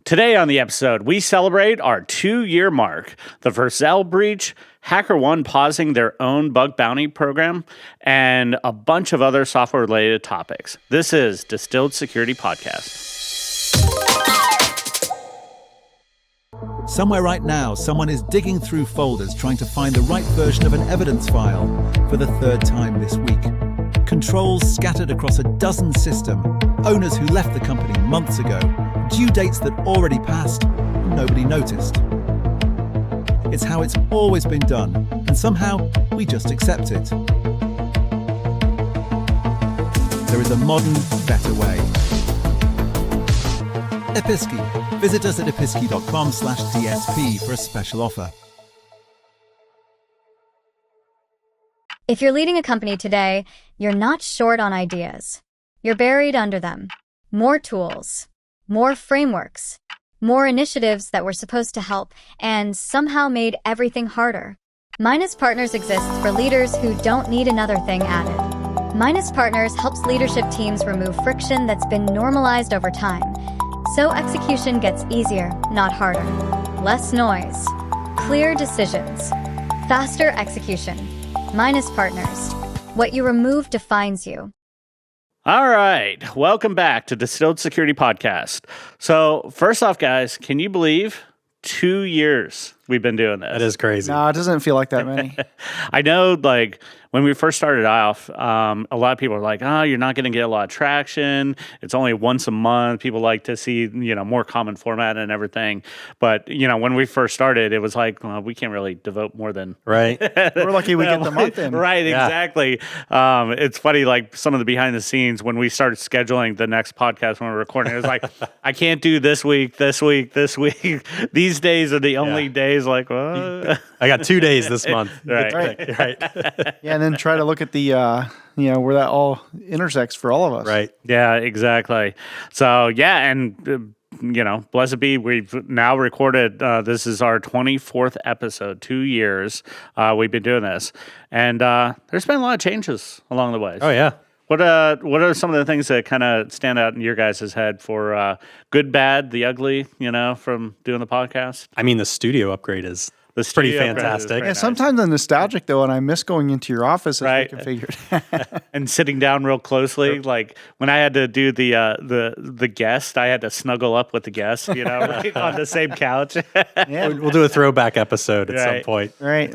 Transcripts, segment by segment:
Today on the episode, we celebrate our 2-year mark, the Vercel breach, HackerOne pausing their own bug bounty program, and a bunch of other software-related topics. This is Distilled Security Podcast. Somewhere right now, someone is digging through folders trying to find the right version of an evidence file for the third time this week. Controls scattered across a dozen systems, owners who left the company months ago, due dates that already passed, and nobody noticed. It's how it's always been done, and somehow we just accept it. There is a modern, better way. Episky. Visit us at episky.com/DSP for a special offer. If you're leading a company today, you're not short on ideas. You're buried under them. More tools, more frameworks, more initiatives that were supposed to help and somehow made everything harder. Minus Partners exists for leaders who don't need another thing added. Minus Partners helps leadership teams remove friction that's been normalized over time, so execution gets easier, not harder. Less noise, clear decisions, faster execution. Minus Partners. What you remove defines you. All right. Welcome back to Distilled Security Podcast. So, first off, guys, can you believe 2 years we've been doing this? That is crazy. No, it doesn't feel like that many. I know, like, when we first started off, a lot of people are like, oh, you're not going to get a lot of traction. It's only once a month. People like to see, more common format and everything. But, when we first started, it was like, well, we can't really devote more than... Right. We're lucky we get the month in. Right, Yeah. exactly. It's funny, like, some of the behind the scenes, when we started scheduling the next podcast when we were recording, it was like, I can't do this week. These days are the only days, like, what? I got 2 days this month. Right. Yeah, and then try to look at the, where that all intersects for all of us. Right. Yeah, exactly. So, yeah, and, blessed be, we've now recorded, this is our 24th episode, 2 years we've been doing this. And there's been a lot of changes along the way. Oh, yeah. What are some of the things that kind of stand out in your guys' head for good, bad, the ugly, from doing the podcast? I mean, the studio upgrade is The pretty studio upgrade is fantastic. very Yeah, nice. sometimes I'm nostalgic, though, and I miss going into your office as Right. reconfigured. And sitting down real closely, like when I had to do the guest, I had to snuggle up with the guest, right on the same couch. Yeah, We'll do a throwback episode at some Right. point. right.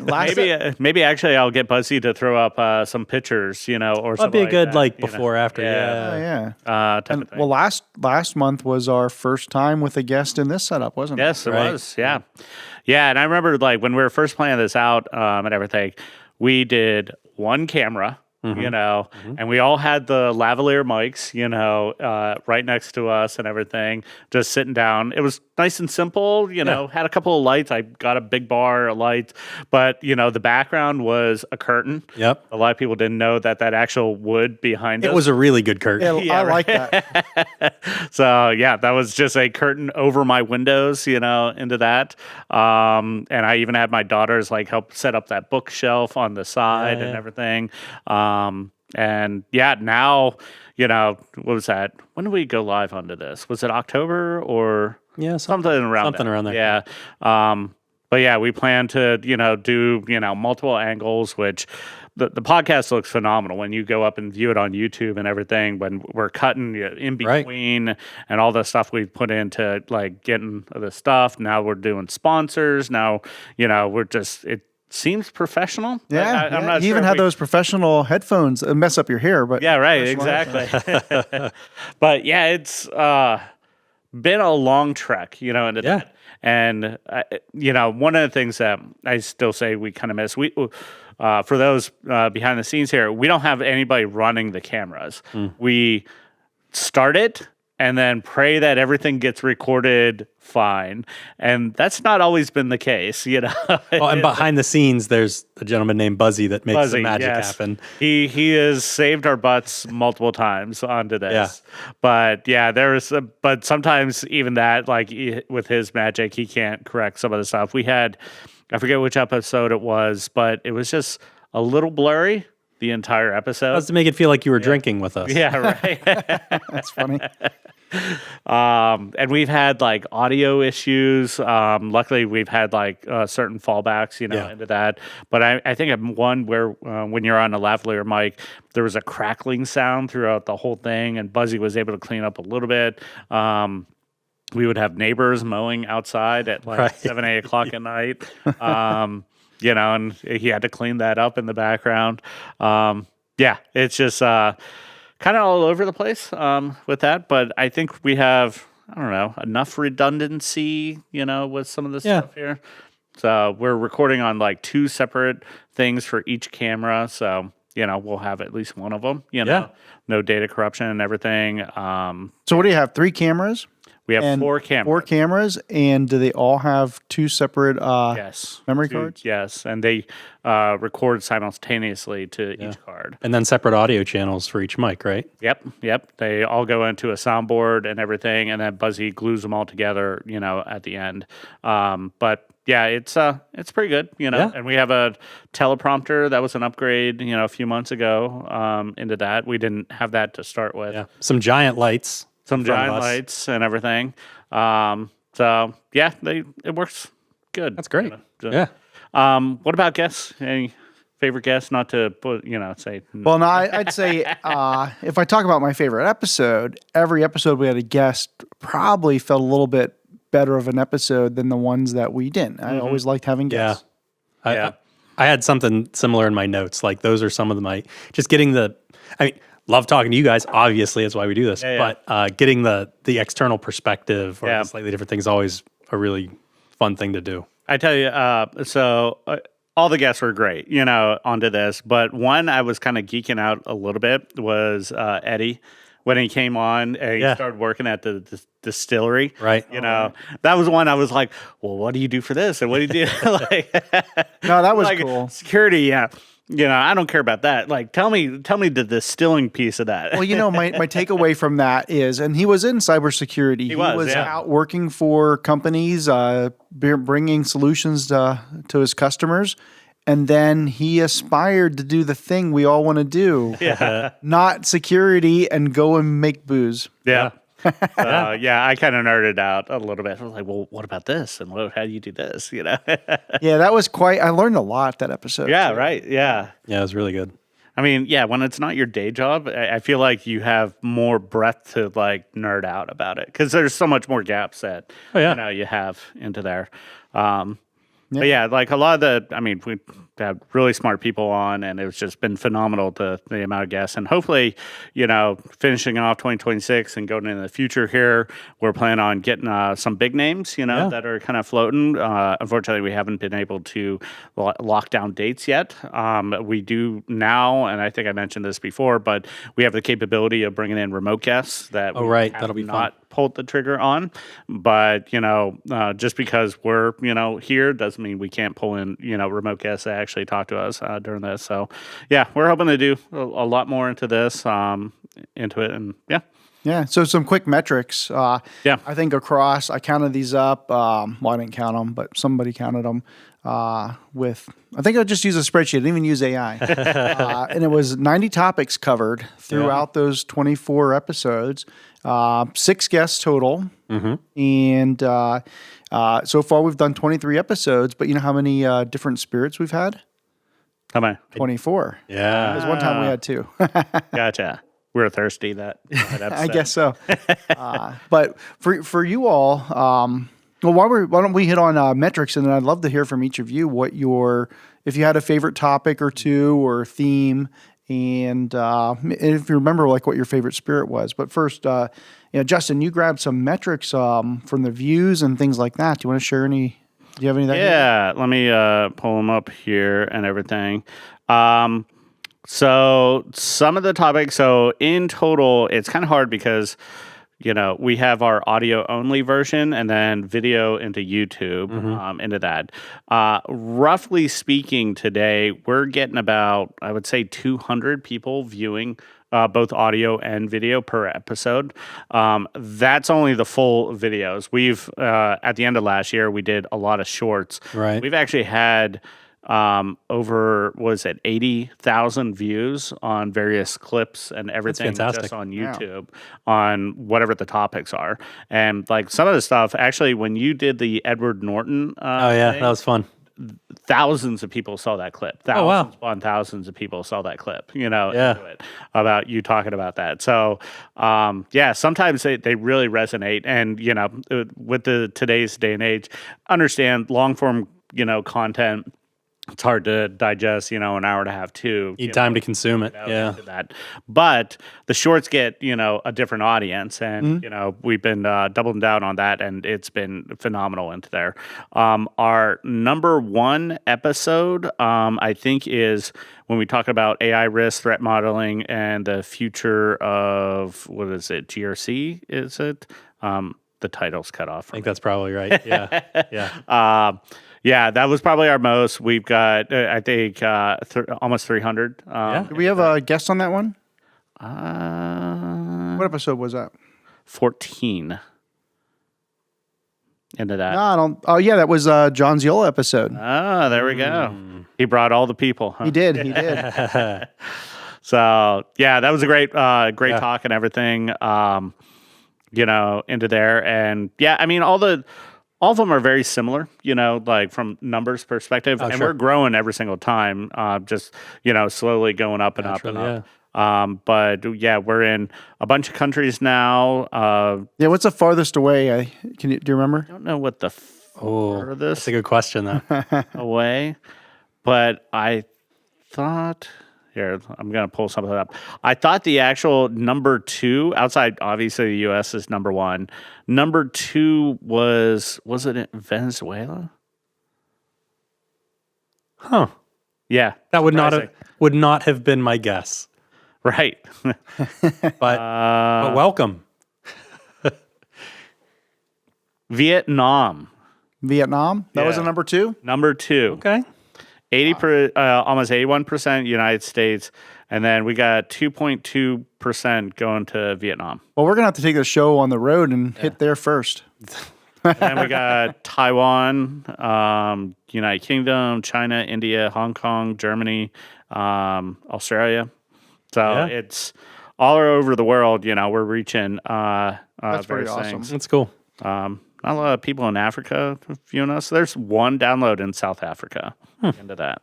Maybe actually I'll get Buzzy to throw up some pictures, or That'd something be a like good that, before after. Oh, Yeah. yeah. type of And, thing. well, last month was our first time with a guest in this setup, wasn't it? Yes, it Right. was. Yeah. Yeah. And I remember like when we were first planning this out and everything, we did one camera, and we all had the lavalier mics, right next to us and everything, just sitting down. It was nice and simple, had a couple of lights. I got a big bar of lights, but, the background was a curtain. Yep. A lot of people didn't know that actual wood behind It us. was a really good curtain. Yeah, Yeah, I like that. So yeah, that was just a curtain over my windows, into that. And I even had my daughters like help set up that bookshelf on the side and everything. And yeah, now, what was that? When did we go live onto this? Was it October or Yeah, something around there. Yeah. But yeah, we plan to, do, multiple angles, which the podcast looks phenomenal when you go up and view it on YouTube and everything, when we're cutting in between and all the stuff we've put into like getting the stuff. Now we're doing sponsors. Now, it seems professional. Yeah, I'm not you sure even if had we- those professional headphones that mess up your hair, but Yeah, right, exactly. But yeah, it's been a long trek, into that. And, one of the things that I still say we kind of miss, for those behind the scenes here, we don't have anybody running the cameras. We start it and then pray that everything gets recorded fine. And that's not always been the case, Well, and behind the scenes, there's a gentleman named Buzzy that makes the magic happen. He has saved our butts multiple times onto this. Yeah. But yeah, but sometimes even that, like with his magic, he can't correct some of the stuff. We had, I forget which episode it was, but it was just a little blurry. the entire episode. That's to make it feel like you were drinking with us. Yeah, right. That's funny. And we've had like audio issues. Luckily, we've had like certain fallbacks, into that. But I think I'm one where when you're on a lavalier mic, there was a crackling sound throughout the whole thing, and Buzzy was able to clean up a little bit. We would have neighbors mowing outside at like 7, 8 o'clock at night. And he had to clean that up in the background. It's just kind of all over the place with that. But I think we have, I don't know, enough redundancy, with some of this stuff here. So we're recording on like 2 separate things for each camera. So, we'll have at least one of them, no data corruption and everything. So what do you have? 3 cameras? We have 4 cameras. 4 cameras, and do they all have 2 separate memory cards? Yes, and they record simultaneously to each card. And then separate audio channels for each mic, right? Yep. They all go into a soundboard and everything, and then Buzzy glues them all together, at the end. But yeah, it's pretty good, And we have a teleprompter that was an upgrade, a few months ago into that. We didn't have that to start with. Yeah, some giant lights. Some giant lights and everything. It works good. That's great. What about guests? Any favorite guests? Not to put, say. Well, no, I'd say if I talk about my favorite episode, every episode we had a guest probably felt a little bit better of an episode than the ones that we didn't. I always liked having guests. I had something similar in my notes. Like those are some of just getting love talking to you guys. Obviously, that's why we do this. But getting the external perspective or the slightly different things is always a really fun thing to do. I tell you, all the guests were great, onto this. But one I was kind of geeking out a little bit was Eddie. When he came on and he started working at the distillery. Right. That was one I was like, well, what do you do for this? And what do you do? No, that was cool. Security, yeah. I don't care about that. Like, tell me the distilling piece of that. Well, my takeaway from that is, and he was in cybersecurity. He was out working for companies, bringing solutions to his customers. And then he aspired to do the thing we all want to do. Not security and go and make booze. Yeah. I kind of nerded out a little bit. I was like, well, what about this? And how do you do this? Yeah, that was I learned a lot that episode. Yeah, right. Yeah. Yeah, it was really good. I mean, when it's not your day job, I feel like you have more breadth to like nerd out about it because there's so much more gaps that you have into there. But like a lot of we had really smart people on, and it's just been phenomenal the amount of guests. And hopefully, finishing off 2026 and going into the future here, we're planning on getting some big names, that are kind of floating. Unfortunately, we haven't been able to lock down dates yet. We do now, and I think I mentioned this before, but we have the capability of bringing in remote guests that that'll be not fun. Pulled the trigger on, but just because we're here doesn't mean we can't pull in remote guests that actually talk to us during this. So we're hoping to do a lot more into this into it, and so some quick metrics. I think across, I counted these up. I didn't count them, but somebody counted them. I think I just used a spreadsheet. I didn't even use AI. And it was 90 topics covered throughout those 24 episodes. 6 guests total. And so far we've done 23 episodes, but you know how many different spirits we've had? How many? 24. Yeah. Because one time we had 2. Gotcha. We were thirsty that episode. I guess so. But for you all, why don't we hit on metrics, and then I'd love to hear from each of you if you had a favorite topic or 2 or theme, and if you remember what your favorite spirit was. But first, Justin, you grabbed some metrics from the views and things like that. Do you want to share any? Do you have any of that? Yeah, let me pull them up here and everything. So some of the topics. So in total, it's kind of hard because we have our audio only version and then video into YouTube into that. Roughly speaking, today we're getting about, I would say, 200 people viewing both audio and video per episode. That's only the full videos. We've at the end of last year we did a lot of shorts. Right. We've actually had over, was it 80,000 views on various clips and everything just on YouTube on whatever the topics are. And like some of the stuff, actually, when you did the Edward Norton thing, that was fun. thousands of people saw that clip. Thousands upon thousands of people saw that clip, into it, about you talking about that. So, sometimes they really resonate. And, with today's day and age, understand long form, content. It's hard to digest, an hour and a half too. Need time to consume it. Into that. But the shorts get, a different audience. And, we've been doubling down on that, and it's been phenomenal into there. Our number one episode, I think, is when we talk about AI risk, threat modeling, and the future of, what is it, GRC, is it? The title's cut off. I think that's probably right. Yeah. Yeah. Yeah, that was probably our most. We've got, I think, almost 300. Do we have a guest on that one? What episode was that? 14. Into that. No, I don't. Oh, yeah, that was John Ziola episode. Oh, there we go. He brought all the people. Huh? He did. So, yeah, that was a great talk and everything, into there. And, yeah, I mean, all of them are very similar, like from numbers perspective, and we're growing every single time, just, slowly going up and up and up. But yeah, we're in a bunch of countries now. What's the farthest away? Do you remember? I don't know what the farthest. That's a good question, though. away, but I thought. Here, I'm going to pull something up. I thought the actual number 2, outside, obviously, the U.S. is number 1. Number 2 was it in Venezuela? Huh. Yeah. That would not have been my guess. Right. but welcome. Vietnam. That was a number 2? Number 2. Okay. Almost 81% United States, and then we got 2.2% going to Vietnam. Well, we're gonna have to take the show on the road and hit there first. And we got Taiwan, United Kingdom, China, India, Hong Kong, Germany, Australia. So it's all over the world. We're reaching. That's pretty awesome. That's cool. Not a lot of people in Africa viewing us. There's one download in South Africa into that.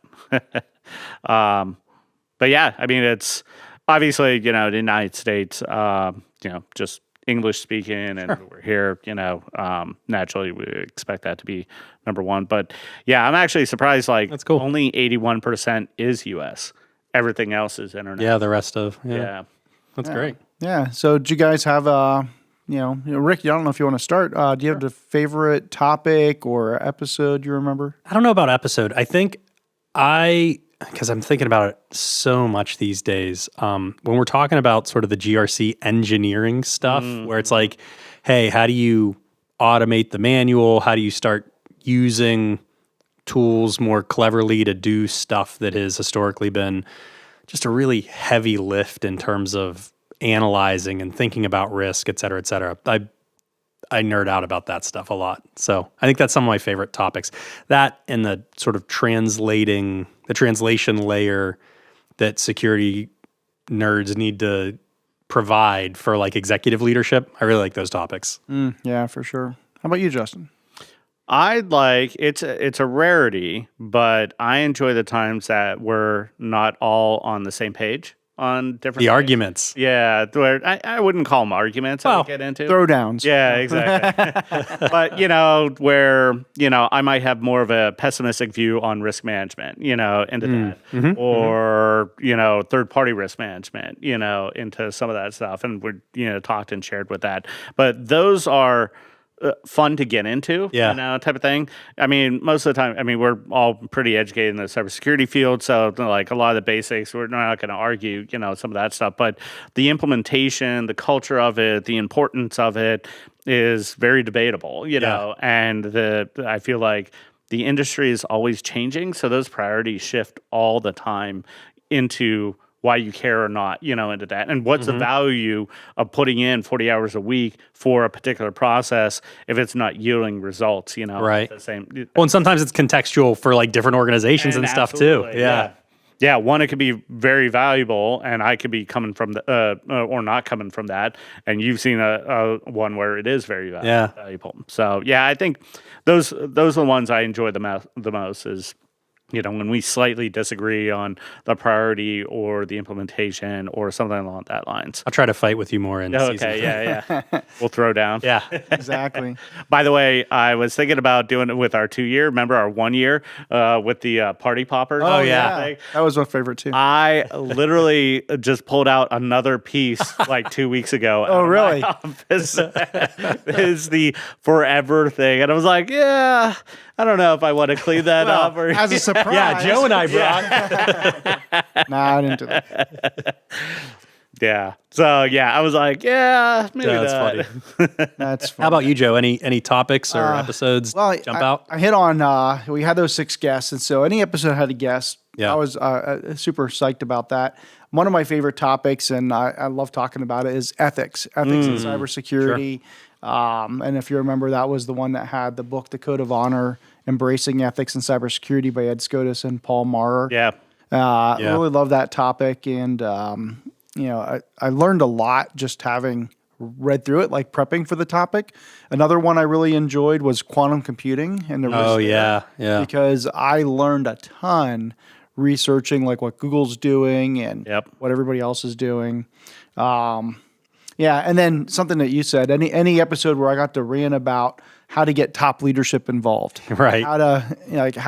But yeah, I mean, it's obviously, the United States, just English speaking, and we're here, naturally we expect that to be number 1. But yeah, I'm actually surprised, that's cool. Only 81% is US. Everything else is internet. Yeah, the rest of, That's great. Yeah. So do you guys have Rick, I don't know if you want to start. Do you have a favorite topic or episode you remember? I don't know about episode. I think because I'm thinking about it so much these days, when we're talking about sort of the GRC engineering stuff, where it's like, hey, how do you automate the manual? How do you start using tools more cleverly to do stuff that has historically been just a really heavy lift in terms of analyzing and thinking about risk, et cetera, et cetera. I nerd out about that stuff a lot. So I think that's some of my favorite topics. That and the sort of translation layer that security nerds need to provide for like executive leadership. I really like those topics. Yeah, for sure. How about you, Justin? It's a rarity, but I enjoy the times that we're not all on the same page on different things. Arguments. Yeah, where I wouldn't call them arguments. I would get into throwdowns. Yeah, exactly. But where I might have more of a pessimistic view on risk management, into that, or third party risk management, into some of that stuff, and we're talked and shared with that. But those are fun to get into, type of thing. I mean, most of the time, we're all pretty educated in the cybersecurity field, so like a lot of the basics, we're not going to argue, some of that stuff. But the implementation, the culture of it, the importance of it is very debatable, and I feel like the industry is always changing, so those priorities shift all the time into why you care or not, into that. And what's the value of putting in 40 hours a week for a particular process if it's not yielding results, Right. The same. Well, and sometimes it's contextual for like different organizations and stuff too. Absolutely, Yeah. Yeah, one, it could be very valuable, and I could be coming from the or not coming from that. And you've seen a one where it is very valuable. So yeah, I think those are the ones I enjoy the most. Is when we slightly disagree on the priority or the implementation or something along that lines. I'll try to fight with you more in season 3. Yeah. We'll throw down. Yeah. Exactly. By the way, I was thinking about doing it with our 2 year. Remember our 1 year with the party poppers? Oh, yeah. That was my favorite too. I literally just pulled out another piece like 2 weeks ago. Oh, really? This is the forever thing. And I was like, yeah, I don't know if I want to clean that up. Or, as a surprise. Yeah, Joe and I brought. Nah, I didn't do that. Yeah. So, yeah, I was like, yeah, maybe That's that. funny. That's funny. How about you, Joe? Any topics or episodes jump out? I hit on, we had those 6 guests, and so any episode had a guest. Yeah. I was super psyched about that. One of my favorite topics, and I love talking about it, is ethics in cybersecurity. And if you remember, that was the one that had the book, The Code of Honor, Embracing Ethics in Cybersecurity by Ed Scotus and Paul Maurer. Yeah. Really love that topic. And, I learned a lot just having read through it, like prepping for the topic. Another one I really enjoyed was quantum computing and the risk there, because I learned a ton researching like what Google's doing and what everybody else is doing. And then something that you said, any episode where I got to rant about how to get top leadership involved, right? How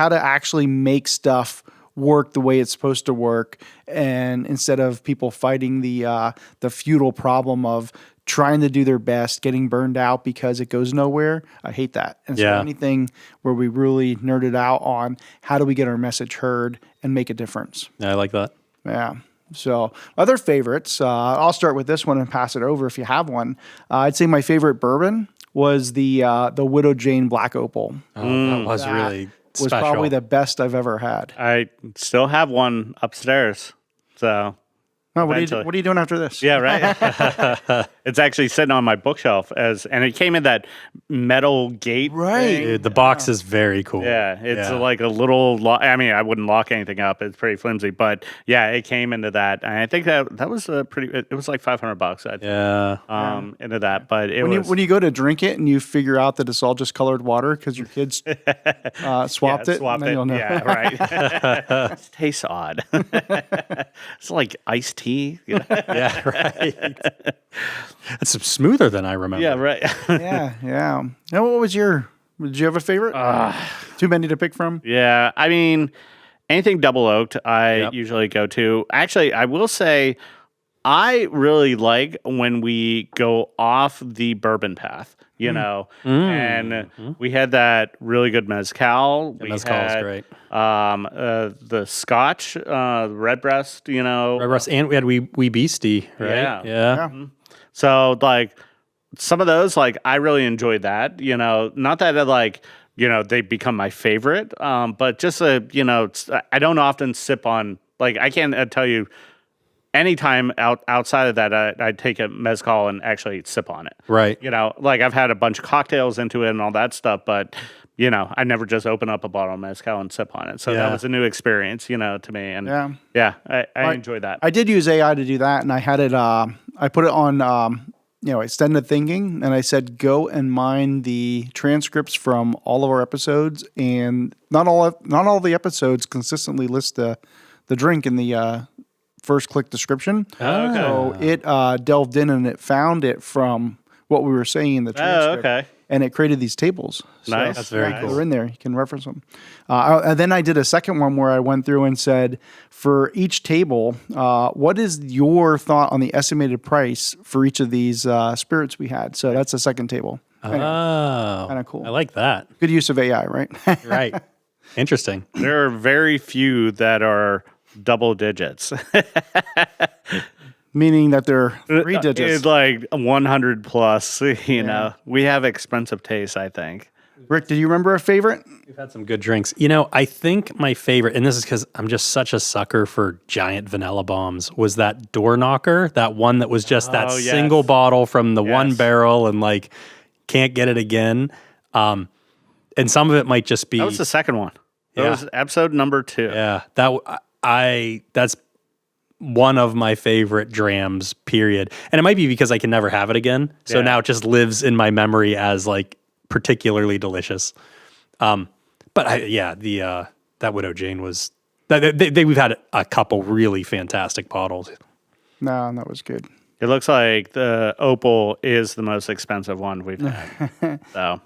to actually make stuff work the way it's supposed to work, and instead of people fighting the futile problem of trying to do their best, getting burned out because it goes nowhere. I hate that. And so anything where we really nerded out on how do we get our message heard and make a difference. Yeah, I like that. Yeah. So other favorites, I'll start with this one and pass it over if you have one. I'd say my favorite bourbon was the Widow Jane Black Opal. Oh, that was really was special. probably the best I've ever had. I still have one upstairs. So what are you doing after this? Yeah, right. It's actually sitting on my bookshelf and it came in that metal gate. Right. thing. Dude, the box is very cool. Yeah, it's like a little. I wouldn't lock anything up. It's pretty flimsy, but yeah, it came into that. And I think that was a pretty. It was like $500. I think, into that, but when you go to drink it and you figure out that it's all just colored water because your kids swapped it, then you'll know. Yeah, right. It tastes odd. It's like iced tea. Yeah, right. It's smoother than I remember. Yeah, right. yeah. Now, did you have a favorite? Too many to pick from? Yeah, I mean, anything double oaked, I usually go to. Actually, I will say, I really like when we go off the bourbon path, and we had that really good mezcal. Mezcal is great. The Scotch, Redbreast, Redbreast, and we had Wee Beastie, right? Yeah. So, like, some of those, like, I really enjoyed that, not that they become my favorite, but just, I don't often sip on, like, I can't tell you anytime outside of that, I take a mezcal and actually sip on it. Right. Like, I've had a bunch of cocktails into it and all that stuff, but, I never just open up a bottle of mezcal and sip on it. So that was a new experience, to me. And I enjoyed that. I did use AI to do that, and I had it, I put it on, extended thinking, and I said, go and mine the transcripts from all of our episodes, and not all the episodes consistently list the drink in the first click description. Okay. So it delved in and it found it from what we were saying in the transcript. Okay. And it created these tables. Nice. That's very cool. They're in there. You can reference them. And then I did a second one where I went through and said, for each table, what is your thought on the estimated price for each of these spirits we had? So that's the second table. Oh, kind of cool. I like that. Good use of AI, right? Right. Interesting. There are very few that are double digits. Meaning that they're 3 digits. It's like 100 plus, We have expensive taste, I think. Rick, do you remember a favorite? We've had some good drinks. You know, I think my favorite, and this is because I'm just such a sucker for giant vanilla bombs, was that door knocker, that one that was just that single bottle from the one barrel and like can't get it again. And some of it might just be. That was the second one. That was episode number 2. Yeah, that's one of my favorite drams, period. And it might be because I can never have it again. So now it just lives in my memory as like particularly delicious. But that Widow Jane was, we've had a couple really fantastic bottles. No, that was good. It looks like the Opal is the most expensive one we've had. So.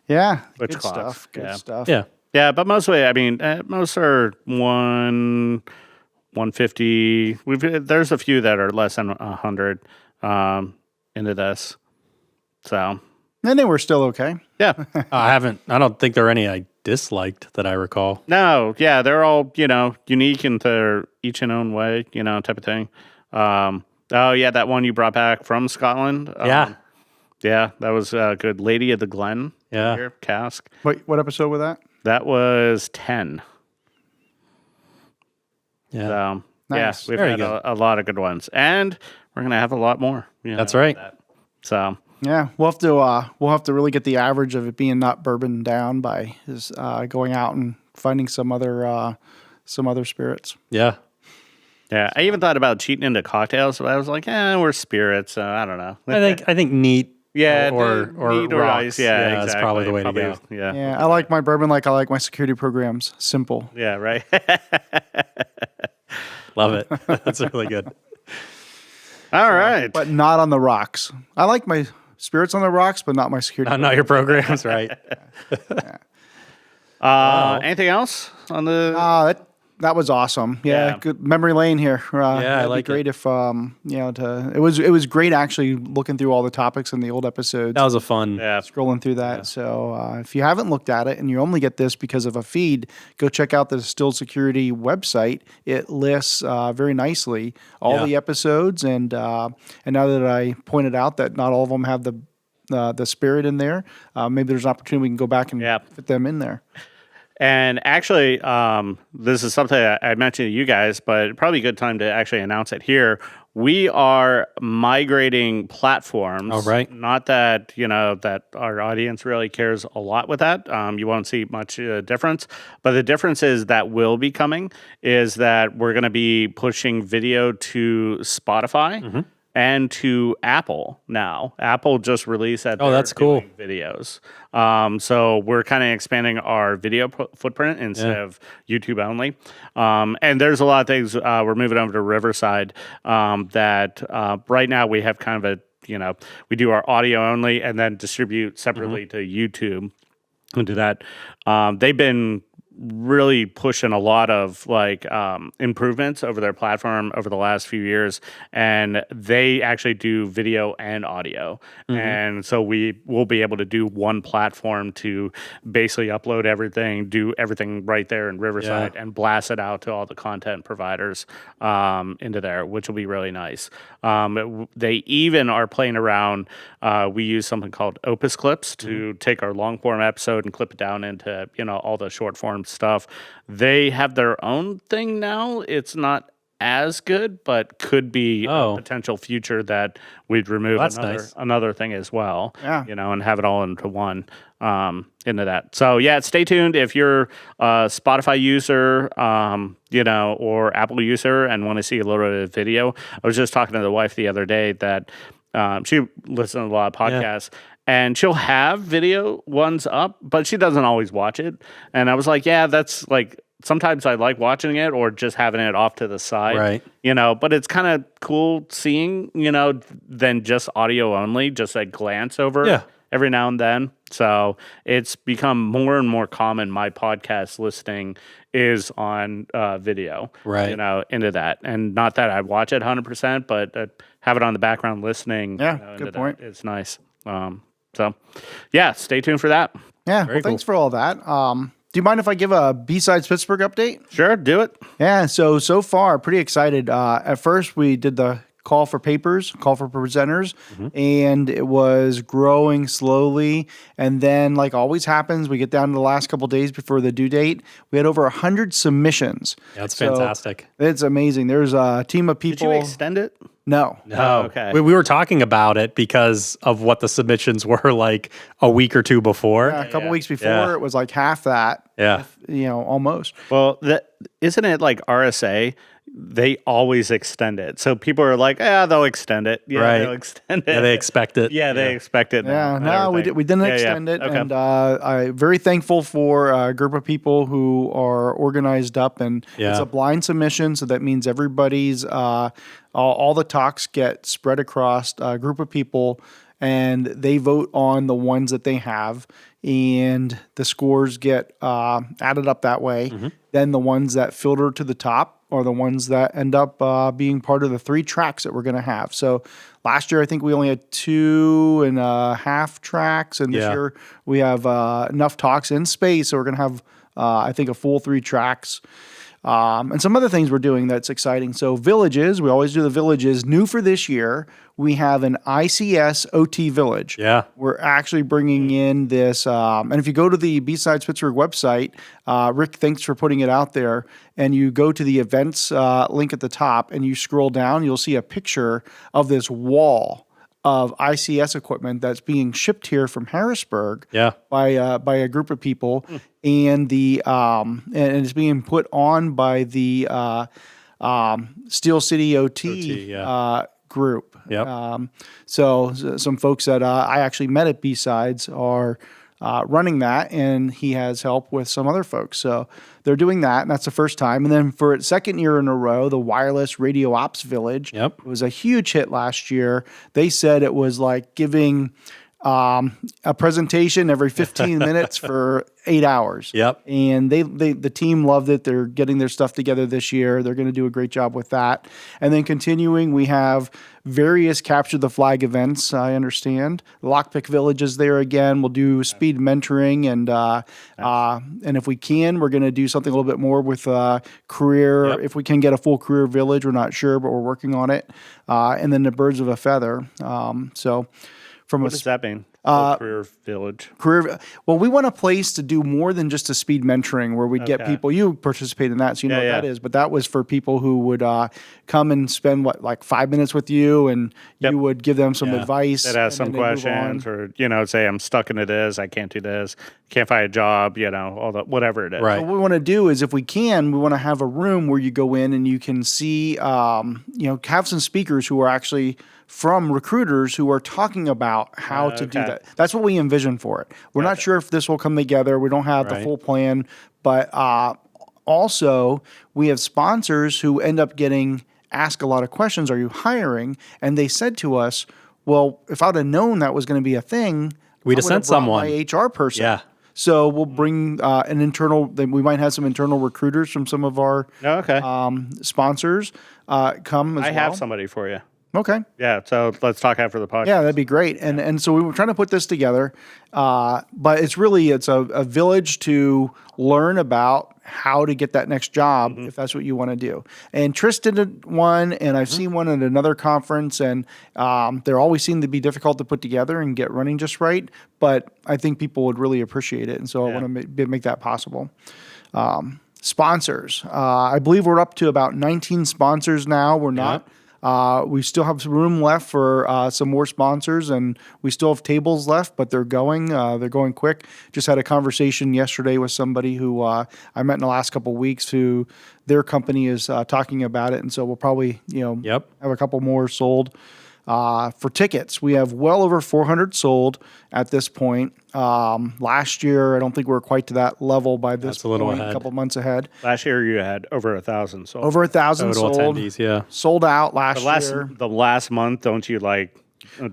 Yeah, Which good stuff. Good stuff. Yeah. Yeah, but mostly, I mean, most are 150. There's a few that are less than 100 into this. So. And they were still okay. Yeah. I don't think there are any I disliked that I recall. No, yeah, they're all, unique in their each in own way, type of thing. That one you brought back from Scotland. Yeah, that was good. Lady of the Glen. Yeah. Here, cask. Wait, what episode was that? That was 10. Yeah. So, nice. we've had a lot of good ones. And we're going to have a lot more. That's right. So... Yeah, we'll have to really get the average of it being not bourbon down by going out and finding some other spirits. Yeah. Yeah, I even thought about cheating into cocktails, but I was like, we're spirits. I don't know. I think neat. Yeah, or neat or rocks. ice. Yeah, exactly. That's probably the way to go. Yeah. I like my bourbon like I like my security programs. Simple. Yeah, right. Love it. That's really good. All right. But not on the rocks. I like my spirits on the rocks, but not my security. Not your programs, right? Anything else on the? That was awesome. Yeah, good memory lane here. I like it'd be great if it was great actually looking through all the topics in the old episodes. That was a fun. Yeah. Scrolling through that. Yeah. So if you haven't looked at it and you only get this because of a feed, go check out the Distilled Security website. It lists very nicely all the episodes, and now that I pointed out that not all of them have the spirit in there, maybe there's an opportunity we can go back and fit them in there. And actually, this is something I mentioned to you guys, but probably a good time to actually announce it here. We are migrating platforms. Oh, right. Not that, that our audience really cares a lot with that. You won't see much difference. But the difference is that will be coming is that we're going to be pushing video to Spotify. And to Apple now. Apple just released that. Oh, that's cool. Videos. So we're kind of expanding our video footprint instead of YouTube only. And there's a lot of things. We're moving over to Riverside that right now we have kind of we do our audio only and then distribute separately to YouTube into that. They've been really pushing a lot of improvements over their platform over the last few years, and they actually do video and audio. And so we will be able to do one platform to basically upload everything, do everything right there in Riverside and blast it out to all the content providers into there, which will be really nice. They even are playing around. We use something called Opus Clips to take our long form episode and clip it down into all the short form stuff. They have their own thing now. It's not as good, but could be a potential future that we'd remove another thing as well. Yeah. And have it all into one into that. So stay tuned if you're a Spotify user, or Apple user and want to see a little bit of video. I was just talking to the wife the other day that she listens to a lot of podcasts. And she'll have video ones up, but she doesn't always watch it. And I was like, that's sometimes I like watching it or just having it off to the side. Right. But it's kind of cool seeing, than just audio only, just glance over every now and then. So it's become more and more common. My podcast listening is on video, right? Into that, and not that I watch it 100%, but have it on the background listening. Yeah, good point. It's nice. So, stay tuned for that. Yeah, well, thanks for all that. Do you mind if I give a BSides Pittsburgh update? Sure, do it. Yeah, so far, pretty excited. At first, we did the call for papers, call for presenters, and it was growing slowly. And then, like always happens, we get down to the last couple of days before the due date. We had over 100 submissions. That's fantastic. It's amazing. There's a team of people. Did you extend it? No. Oh, okay. We were talking about it because of what the submissions were like a week or two before. A couple weeks before, it was like half that. Yeah. Almost. Well, isn't it like RSA? They always extend it. So people are like, they'll extend it. Yeah, Right. they'll extend it. Yeah, they expect it. Yeah, they expect it. Yeah, now, no, we didn't extend it. Okay. And I'm very thankful for a group of people who are organized up. And it's a blind submission, so that means everybody's, all the talks get spread across a group of people, and they vote on the ones that they have. And the scores get added up that way. Then the ones that filter to the top are the ones that end up being part of the 3 tracks that we're going to have. So last year, I think we only had 2.5 tracks. And this year we have enough talks in space. So we're going to have, I think, a full 3 tracks. And some other things we're doing that's exciting. So villages, we always do the villages. New for this year, we have an ICS OT village. Yeah. We're actually bringing in this, and if you go to the BSides Pittsburgh website, Rick, thanks for putting it out there, and you go to the events link at the top and you scroll down, you'll see a picture of this wall of ICS equipment that's being shipped here from Harrisburg by a group of people, and and it's being put on by the Steel City OT group. So some folks that I actually met at BSides are running that, and he has help with some other folks. So they're doing that, and that's the first time. And then for its second year in a row, the Wireless Radio Ops Village was a huge hit last year. They said it was like giving a presentation every 15 minutes for 8 hours. And the team loved it. They're getting their stuff together this year. They're going to do a great job with that. And then continuing, we have various capture the flag events. I understand Lockpick Village is there again. We'll do speed mentoring, and if we can, we're going to do something a little bit more with career. If we can get a full career village, we're not sure, but we're working on it. And then the Birds of a Feather. What does that mean? Career village. Well, we want a place to do more than just a speed mentoring where we get people. You participate in that, so you know what that is. But that was for people who would come and spend like 5 minutes with you, and you would give them some advice. That has some questions, or say I'm stuck into this, I can't do this, can't find a job, all the whatever it is. Right. What we want to do is, if we can, we want to have a room where you go in and you can see, have some speakers who are actually from recruiters who are talking about how to do that. That's what we envision for it. We're not sure if this will come together. We don't have the full plan, but also we have sponsors who end up getting asked a lot of questions. Are you hiring? And they said to us, well, if I'd have known that was going to be a thing, we'd have sent someone. My HR person. So we'll bring an internal. We might have some internal recruiters from some of our sponsors come as well. I have somebody for you. Okay. Yeah, so let's talk after the podcast. Yeah, that'd be great. And so we were trying to put this together, but it's a village to learn about how to get that next job if that's what you want to do. And Tristan did one, and I've seen one at another conference, and they're always seem to be difficult to put together and get running just right, but I think people would really appreciate it, and so I want to make that possible. Sponsors. I believe we're up to about 19 sponsors now. We're not... we still have some room left for some more sponsors, and we still have tables left, but they're going quick. Just had a conversation yesterday with somebody who I met in the last couple of weeks who their company is talking about it, and so we'll probably have a couple more sold. For tickets, we have well over 400 sold at this point. Last year, I don't think we were quite to that level by this point, a couple months ahead. Last year, you had over 1,000 sold. Over 1,000 sold. Attendees, sold out last year. The last month, don't you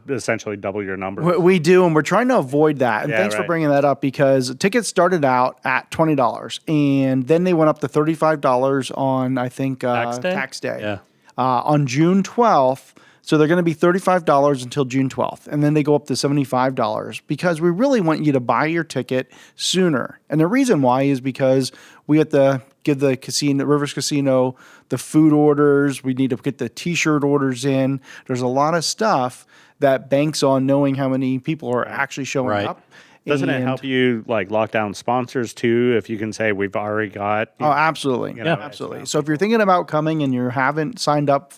essentially double your number? We do, and we're trying to avoid that. And thanks for bringing that up, because tickets started out at $20, and then they went up to $35 on, I think, tax day. On June 12th. So they're going to be $35 until June 12th, and then they go up to $75 because we really want you to buy your ticket sooner. And the reason why is because we have to give the Rivers Casino the food orders. We need to get the T-shirt orders in. There's a lot of stuff that banks on knowing how many people are actually showing up. Doesn't it help you like lock down sponsors too if you can say we've already got? Oh, absolutely. Absolutely. So if you're thinking about coming and you haven't signed up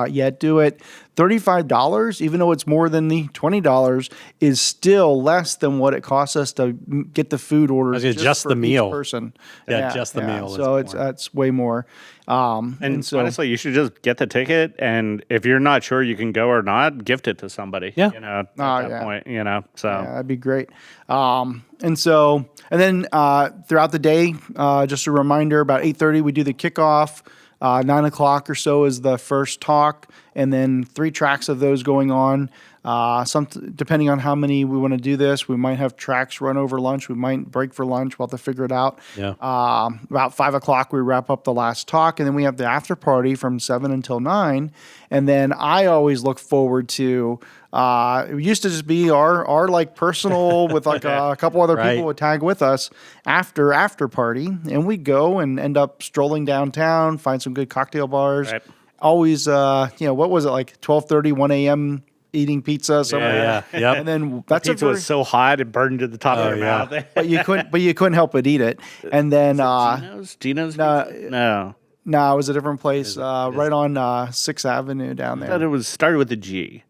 yet, do it. $35, even though it's more than the $20, is still less than what it costs us to get the food orders. Just for the meal each person. just the meal. So that's way more. And so, honestly, you should just get the ticket, and if you're not sure you can go or not, gift it to somebody. Yeah. At that point, so that'd be great. And then throughout the day, just a reminder, about 8:30 we do the kickoff. 9 o'clock or so is the first talk, and then 3 tracks of those going on. Depending on how many we want to do this, we might have tracks run over lunch. We might break for lunch. We'll have to figure it out. Yeah. About 5 o'clock, we wrap up the last talk, and then we have the after party from 7 until 9. And then I always look forward to, it used to just be our like personal with like a couple other people would tag with us after party, and we go and end up strolling downtown, find some good cocktail bars. Right. Always, what was it, like 12:30, 1 a.m., eating pizza somewhere. Yeah. And then that's pizza was so hot it burned to the top of your mouth. but you couldn't help but eat it. And then Gino's? No, it was a different place, right on 6th Avenue down there. I thought it was started with a G.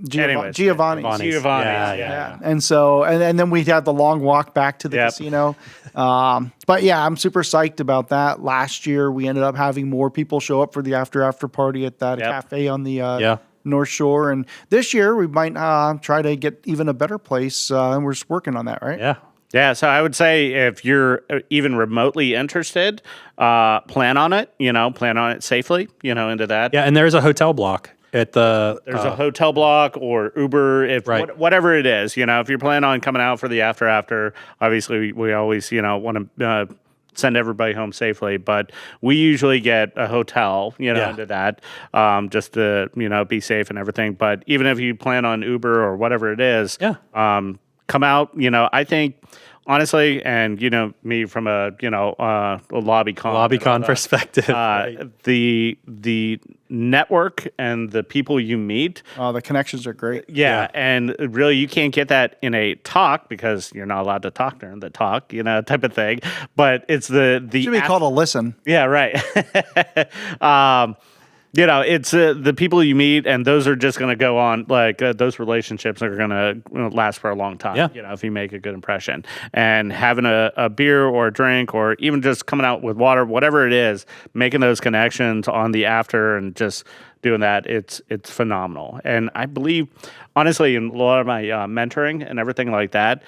Giovanni's. Yeah. And so, and then we had the long walk back to the casino. But yeah, I'm super psyched about that. Last year, we ended up having more people show up for the after party at that cafe on the North Shore. And this year, we might try to get even a better place. And we're just working on that, right? Yeah. Yeah, so I would say if you're even remotely interested, plan on it. Plan on it safely. Into that. Yeah, and there's a hotel block. There's a hotel block or Uber, whatever it is. If you're planning on coming out for the after, obviously we always want to send everybody home safely. But we usually get a hotel, into that, just to be safe and everything. But even if you plan on Uber or whatever it is, come out. I think. Honestly, and me from a LobbyCon perspective, the network and the people you meet, the connections are great. Yeah, and really you can't get that in a talk because you're not allowed to talk during the talk, type of thing. But it's the should be called a listen. Yeah, right. It's the people you meet, and those are just going to go on, like those relationships are going to last for a long time, if you make a good impression. And having a beer or a drink or even just coming out with water, whatever it is, making those connections on the after and just doing that, it's phenomenal. And I believe, honestly, in a lot of my mentoring and everything like that,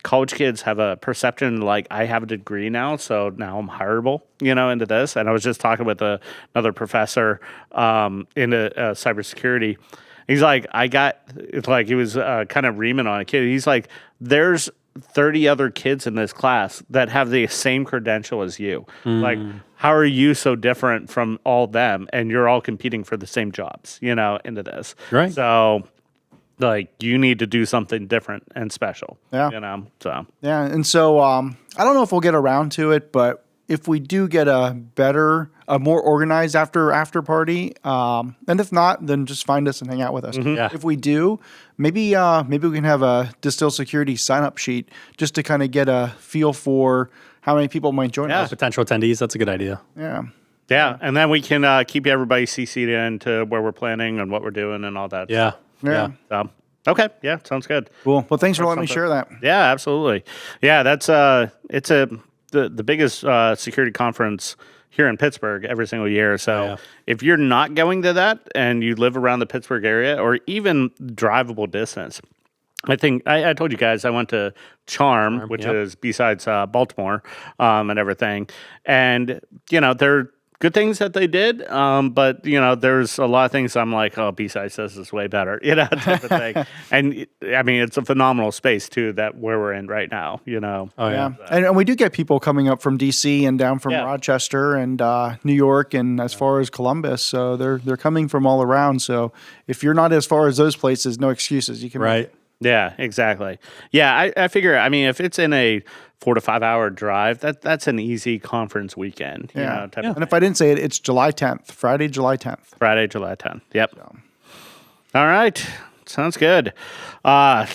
college kids have a perception like I have a degree now, so now I'm hireable, into this. And I was just talking with another professor into cybersecurity. He's like, he was kind of reaming on a kid. He's like, there's 30 other kids in this class that have the same credential as you. Like, how are you so different from all them? And you're all competing for the same jobs, into this. Right. So, you need to do something different and special. Yeah. So. Yeah. And so, I don't know if we'll get around to it, but if we do get a more organized after party, and if not, then just find us and hang out with us. Yeah. If we do, maybe we can have a Distilled Security sign-up sheet just to kind of get a feel for how many people might join us. Potential attendees, that's a good idea. Yeah. Yeah, and then we can keep everybody CC'd into where we're planning and what we're doing and all that. Yeah. So, okay, yeah, sounds good. Cool. Well, thanks for letting me share that. Yeah, absolutely. Yeah, that's it's the biggest security conference here in Pittsburgh every single year. So if you're not going to that and you live around the Pittsburgh area or even drivable distance, I think I told you guys I went to Charm, which is BSides Baltimore, and everything. And, they're good things that they did, but, there's a lot of things I'm like, oh, BSides says this way better, type of thing. And, I mean, it's a phenomenal space, too, where we're in right now, Oh, yeah. And we do get people coming up from D.C. and down from Rochester and New York and as far as Columbus. So they're coming from all around. So if you're not as far as those places, no excuses. You can make it. Yeah, exactly. Yeah, I figure, I mean, if it's in a 4 to 5 hour drive, that's an easy conference weekend, you know, type of And if I didn't say it, it's July 10th, Friday, July 10th. Friday, July 10th. Yep. All right. Sounds good. We're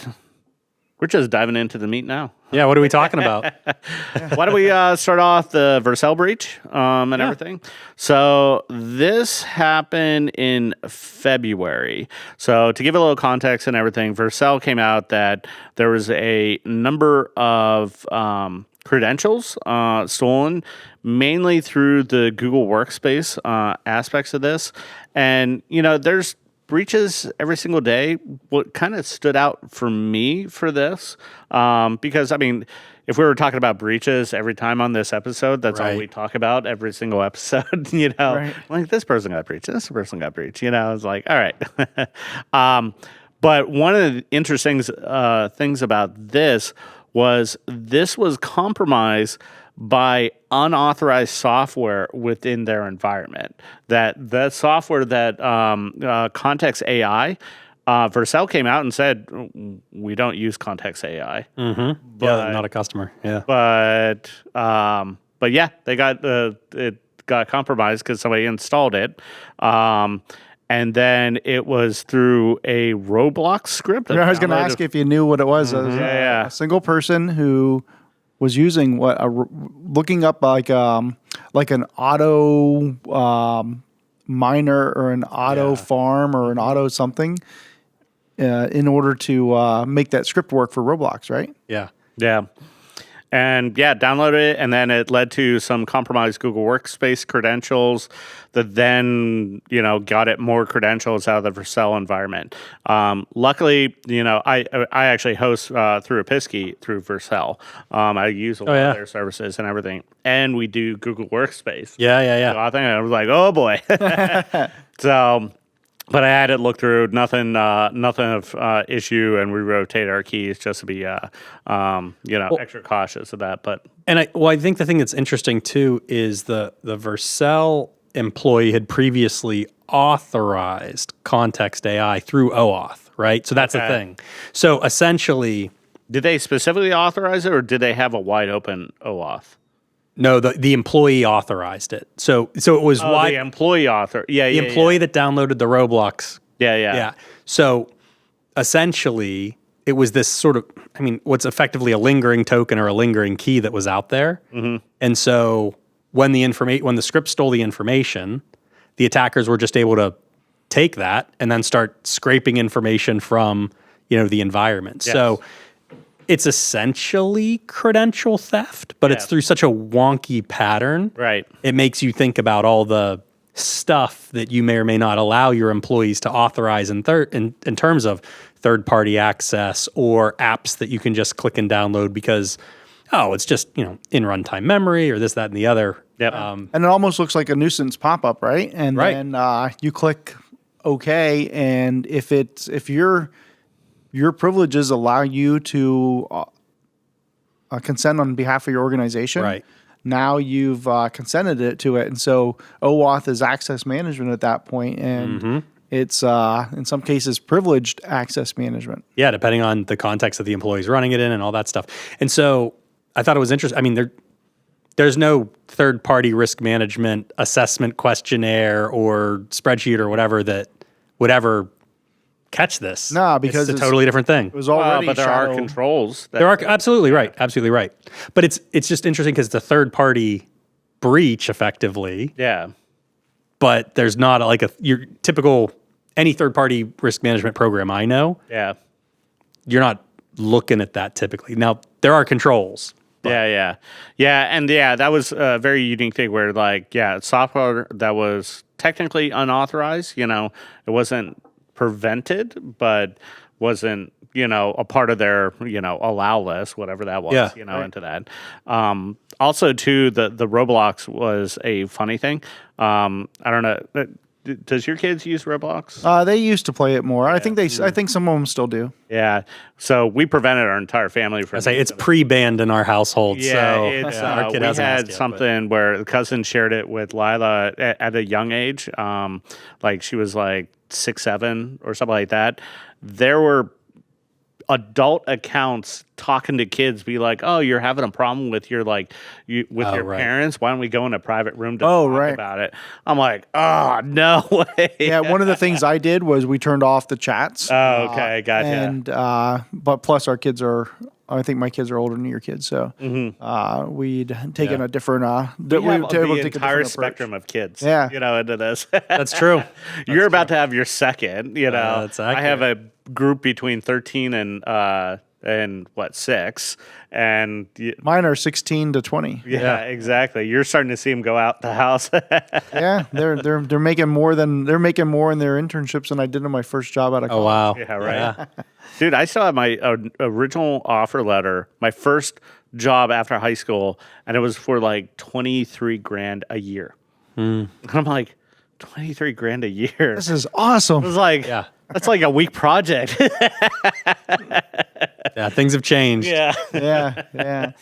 just diving into the meat now. Yeah, what are we talking about? Why don't we start off the Vercel breach and everything? So this happened in February. So to give a little context and everything, Vercel came out that there was a number of credentials stolen, mainly through the Google Workspace aspects of this. And, you know, there's breaches every single day. What kind of stood out for me for this, because, I mean, if we were talking about breaches every time on this episode, that's all we talk about every single episode, you know, like this person got breached, this person got breached, you know, it's like, all right. But one of the interesting things about this was compromised by unauthorized software within their environment. That software that Context AI, Vercel came out and said, we don't use Context AI. Mm-hmm. Yeah, not a customer. Yeah, but yeah, they got it got compromised because somebody installed it. And then it was through a Roblox script. I was going to ask if you knew what it was. It was a single person who was using looking up like an auto miner or an auto farm or an auto something in order to make that script work for Roblox, right? Yeah. And downloaded it, and then it led to some compromised Google Workspace credentials that then, you know, got it more credentials out of the Vercel environment. Luckily, you know, I actually host through Episky through Vercel. I use a lot of their services and everything, and we do Google Workspace. Yeah. So I think I was like, oh boy. So. But I had it look through, nothing of issue, and we rotate our keys just to be, extra cautious of that. But I think the thing that's interesting too is the Vercel employee had previously authorized Context AI through OAuth, right? So that's the thing. So essentially, did they specifically authorize it, or did they have a wide open OAuth? No, the employee authorized it. So it was the employee author. Yeah, the employee that downloaded the Roblox. Yeah. So essentially, it was this sort of, I mean, what's effectively a lingering token or a lingering key that was out there. Mm-hmm. And so when the script stole the information, the attackers were just able to take that and then start scraping information from, you know, the environment. Yes. So it's essentially credential theft, but it's through such a wonky pattern. Right. It makes you think about all the stuff that you may or may not allow your employees to authorize in terms of third-party access or apps that you can just click and download because, it's just, you know, in runtime memory or this, that, and the other. Yep. And it almost looks like a nuisance pop-up, right? And then you click OK, and if your privileges allow you to consent on behalf of your organization. Right. Now you've consented to it. And so OAuth is access management at that point, and it's, in some cases, privileged access management. Yeah, depending on the context that the employee's running it in and all that stuff. And so I thought it was interesting. I mean, there's no third-party risk management assessment questionnaire or spreadsheet or whatever that would ever catch this. No, because it's a totally different thing. It was already but there are controls. There are absolutely right. But it's just interesting because it's a third party breach effectively. Yeah. But there's not your typical any third party risk management program I know. Yeah. You're not looking at that typically. Now there are controls. Yeah. And that was a very unique thing where software that was technically unauthorized, you know, it wasn't prevented, but wasn't, you know, a part of their, you know, allow list, whatever that was, into that. Also, too, the Roblox was a funny thing. I don't know. Does your kids use Roblox? They used to play it more. I think some of them still do. Yeah. So we prevented our entire family from. It's pre-banned in our household. Yeah. So our kid we had something where the cousin shared it with Lila at a young age. Like she was like 6, 7 or something like that. There were adult accounts talking to kids, be like, "Oh, you're having a problem with your parents. Why don't we go in a private room to talk about it?" I'm like, "Oh, no way." Yeah, one of the things I did was we turned off the chats. Oh, okay, gotcha. And but plus our kids are. I think my kids are older than your kids, so we'd taken a different. We have the entire spectrum of kids, into this. That's true. You're about to have your second. That's accurate. I have a group between 13 and 6, and mine are 16 to 20. Yeah, exactly. You're starting to see them go out the house. Yeah, they're making more in their internships than I did in my first job out of college. Oh wow. Yeah, right. Yeah. Dude, I still have my original offer letter, my first job after high school, and it was for like $23,000 a year. And I'm like, $23,000 a year. This is awesome. It was like, that's like a week project. Yeah, things have changed. Yeah.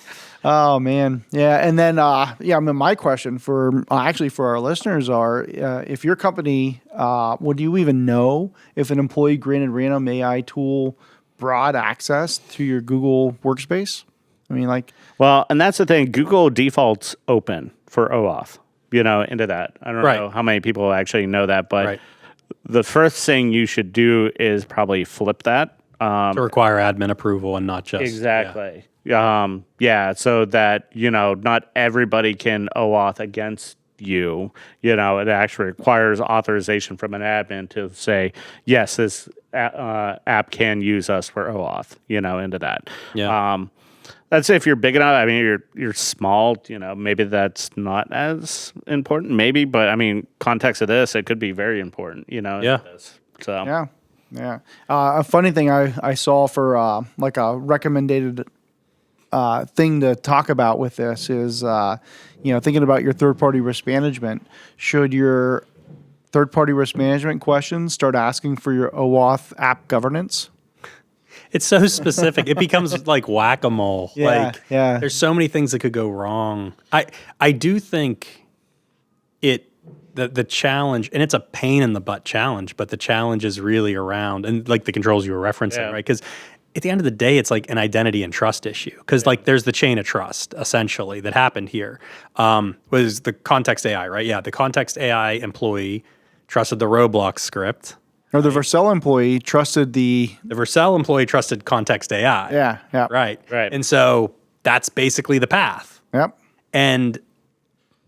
Oh man, yeah. And then, my question for our listeners are: if your company, would you even know if an employee granted random AI tool broad access to your Google Workspace? I mean, well, and that's the thing. Google defaults open for OAuth. Into that. I don't know how many people actually know that, but the first thing you should do is probably flip that to require admin approval and not just exactly. So that not everybody can OAuth against you. It actually requires authorization from an admin to say yes, this app can use us for OAuth. Into that. Yeah. That's if you're big enough. I mean, you're small. Maybe that's not as important. Maybe, but I mean, context of this, it could be very important. This. So yeah. A funny thing I saw for like a recommended thing to talk about with this is thinking about your third-party risk management. Should your third-party risk management questions start asking for your OAuth app governance? It's so specific. It becomes like whack-a-mole. There's so many things that could go wrong. I do think the challenge, and it's a pain in the butt challenge, but the challenge is really around, and like the controls you were referencing, right? Because at the end of the day, it's like an identity and trust issue. Because there's the chain of trust, essentially, that happened here. Was the context AI, right? Yeah, the context AI employee trusted the Roblox script. Or the Vercel employee trusted the Vercel employee trusted context AI. Yeah. Right. And so that's basically the path. Yep. And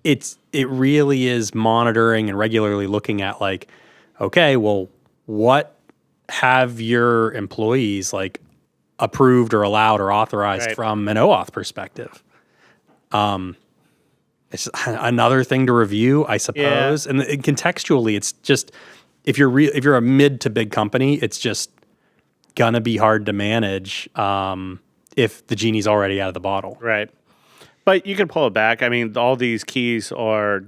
it really is monitoring and regularly looking at like, okay, well, what have your employees like approved or allowed or authorized from an OAuth perspective? It's another thing to review, I suppose. Yeah. And contextually, it's just if you're a mid to big company, it's just gonna be hard to manage if the genie's already out of the bottle. Right. But you can pull it back. I mean, all these keys are,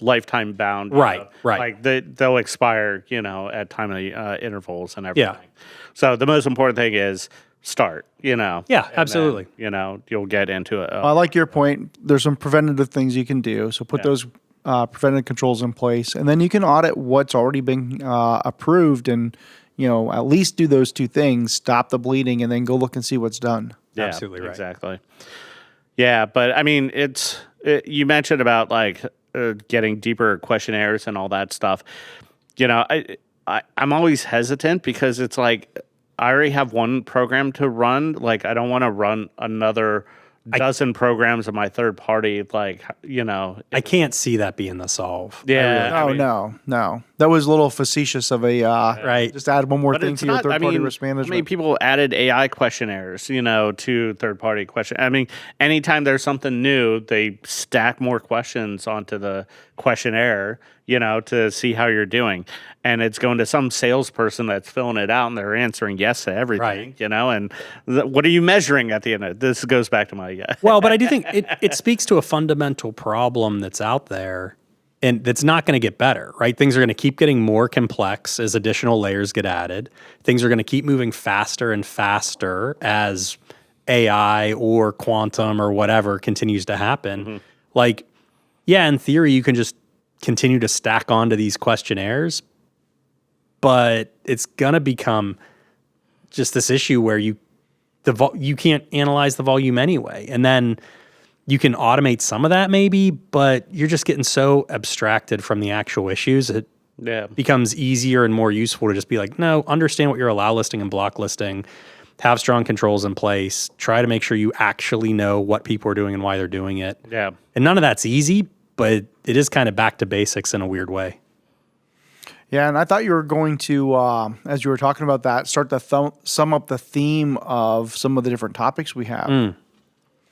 lifetime bound. Right. Like they'll expire, at timely intervals and everything. Yeah. So the most important thing is start, Yeah, absolutely. Then, you'll get into it. I like your point. There's some preventative things you can do. So put those preventative controls in place, and then you can audit what's already been approved and, at least do those two things, stop the bleeding, and then go look and see what's done. Yeah, absolutely right. Exactly. Yeah, but I mean, you mentioned about like getting deeper questionnaires and all that stuff. I'm always hesitant because it's like I already have one program to run. Like I don't want to run another dozen programs of my third party. Like I can't see that being the solve. Yeah. No. That was a little facetious of a right. Just add one more thing to your third party risk management. How many people added AI questionnaires, to third party question? I mean, anytime there's something new, they stack more questions onto the questionnaire, to see how you're doing. And it's going to some salesperson that's filling it out and they're answering yes to everything, and what are you measuring at the end of it? This goes back to my Well, but I do think it speaks to a fundamental problem that's out there. And that's not going to get better, right? Things are going to keep getting more complex as additional layers get added. Things are going to keep moving faster and faster as AI or quantum or whatever continues to happen. Mm-hmm. Like, in theory, you can just continue to stack onto these questionnaires, but it's going to become just this issue where you can't analyze the volume anyway. And then you can automate some of that maybe, but you're just getting so abstracted from the actual issues. It becomes easier and more useful to just be like, no, understand what your allow listing and block listing, have strong controls in place, try to make sure you actually know what people are doing and why they're doing it. Yeah. And none of that's easy, but it is kind of back to basics in a weird way. Yeah, and I thought you were going to, as you were talking about that, start to sum up the theme of some of the different topics we have.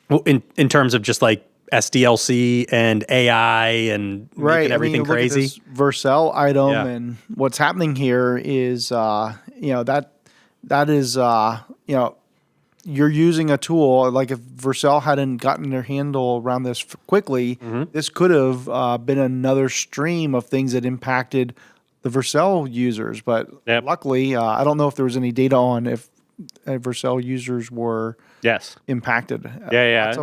Well, in terms of just like SDLC and AI and making everything crazy. Look at this Vercel item, and what's happening here is, that is, you're using a tool. Like if Vercel hadn't gotten their handle around this quickly, this could have been another stream of things that impacted the Vercel users. But luckily, I don't know if there was any data on if Vercel users were impacted. I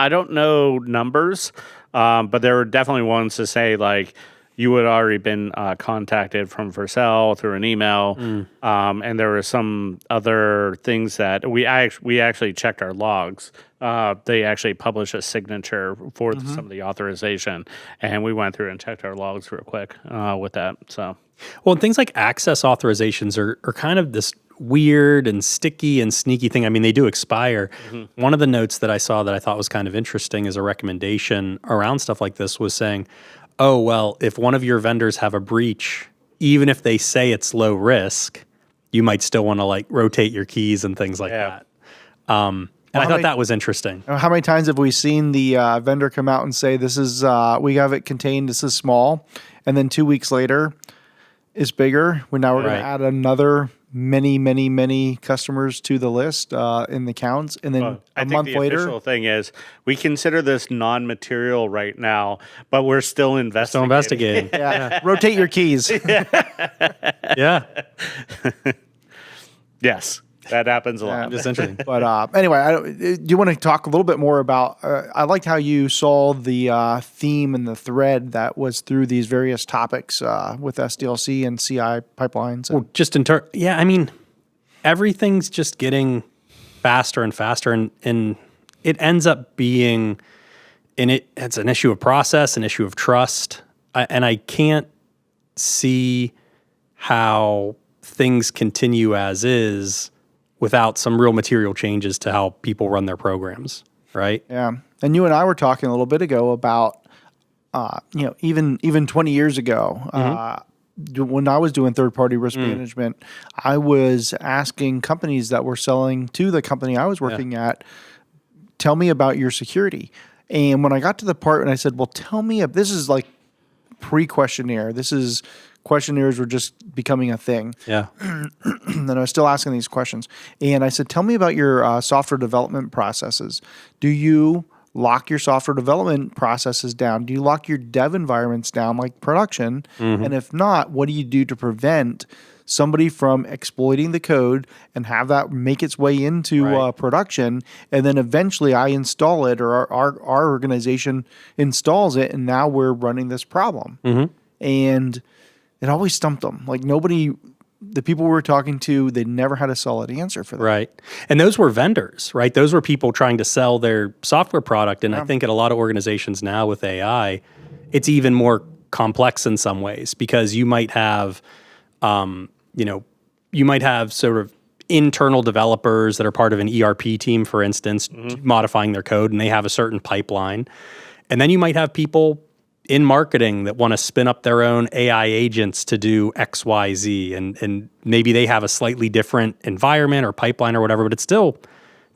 don't know numbers, but there were definitely ones to say like you had already been contacted from Vercel through an email, and there were some other things that we actually checked our logs. They actually published a signature for some of the authorization, and we went through and checked our logs real quick with that. So, well, and things like access authorizations are kind of this weird and sticky and sneaky thing. I mean, they do expire. One of the notes that I saw that I thought was kind of interesting as a recommendation around stuff like this was saying, oh, well, if one of your vendors have a breach, even if they say it's low risk, you might still want to like rotate your keys and things like that. And I thought that was interesting. How many times have we seen the vendor come out and say, this is, we have it contained, this is small, and then 2 weeks later, it's bigger. Now we're going to add another many customers to the list in the counts, and then a month later, the official thing is we consider this non-material right now, but we're still investigating. Rotate your keys. Yes, that happens a lot. It's interesting. But anyway, do you want to talk a little bit more about? I liked how you saw the theme and the thread that was through these various topics with SDLC and CI pipelines. Well, just in turn, I mean, everything's just getting faster and faster, and it ends up being, it's an issue of process, an issue of trust, and I can't see how things continue as is without some real material changes to how people run their programs, right? Yeah. And you and I were talking a little bit ago about, even 20 years ago, when I was doing third-party risk management, I was asking companies that were selling to the company I was working at, tell me about your security. And when I got to the part and I said, well, tell me, this is like pre-questionnaire. Questionnaires were just becoming a thing. Yeah. And I was still asking these questions. And I said, tell me about your software development processes. Do you lock your software development processes down? Do you lock your dev environments down like production? And if not, what do you do to prevent somebody from exploiting the code and have that make its way into production? And then eventually I install it, or our organization installs it, and now we're running this problem. And it always stumped them. Like the people we were talking to, they never had a solid answer for that. Right. And those were vendors, right? Those were people trying to sell their software product. And I think at a lot of organizations now with AI, it's even more complex in some ways, because you might have, sort of internal developers that are part of an ERP team, for instance, modifying their code, and they have a certain pipeline. And then you might have people in marketing that want to spin up their own AI agents to do X, Y, Z, and maybe they have a slightly different environment or pipeline or whatever, but it's still,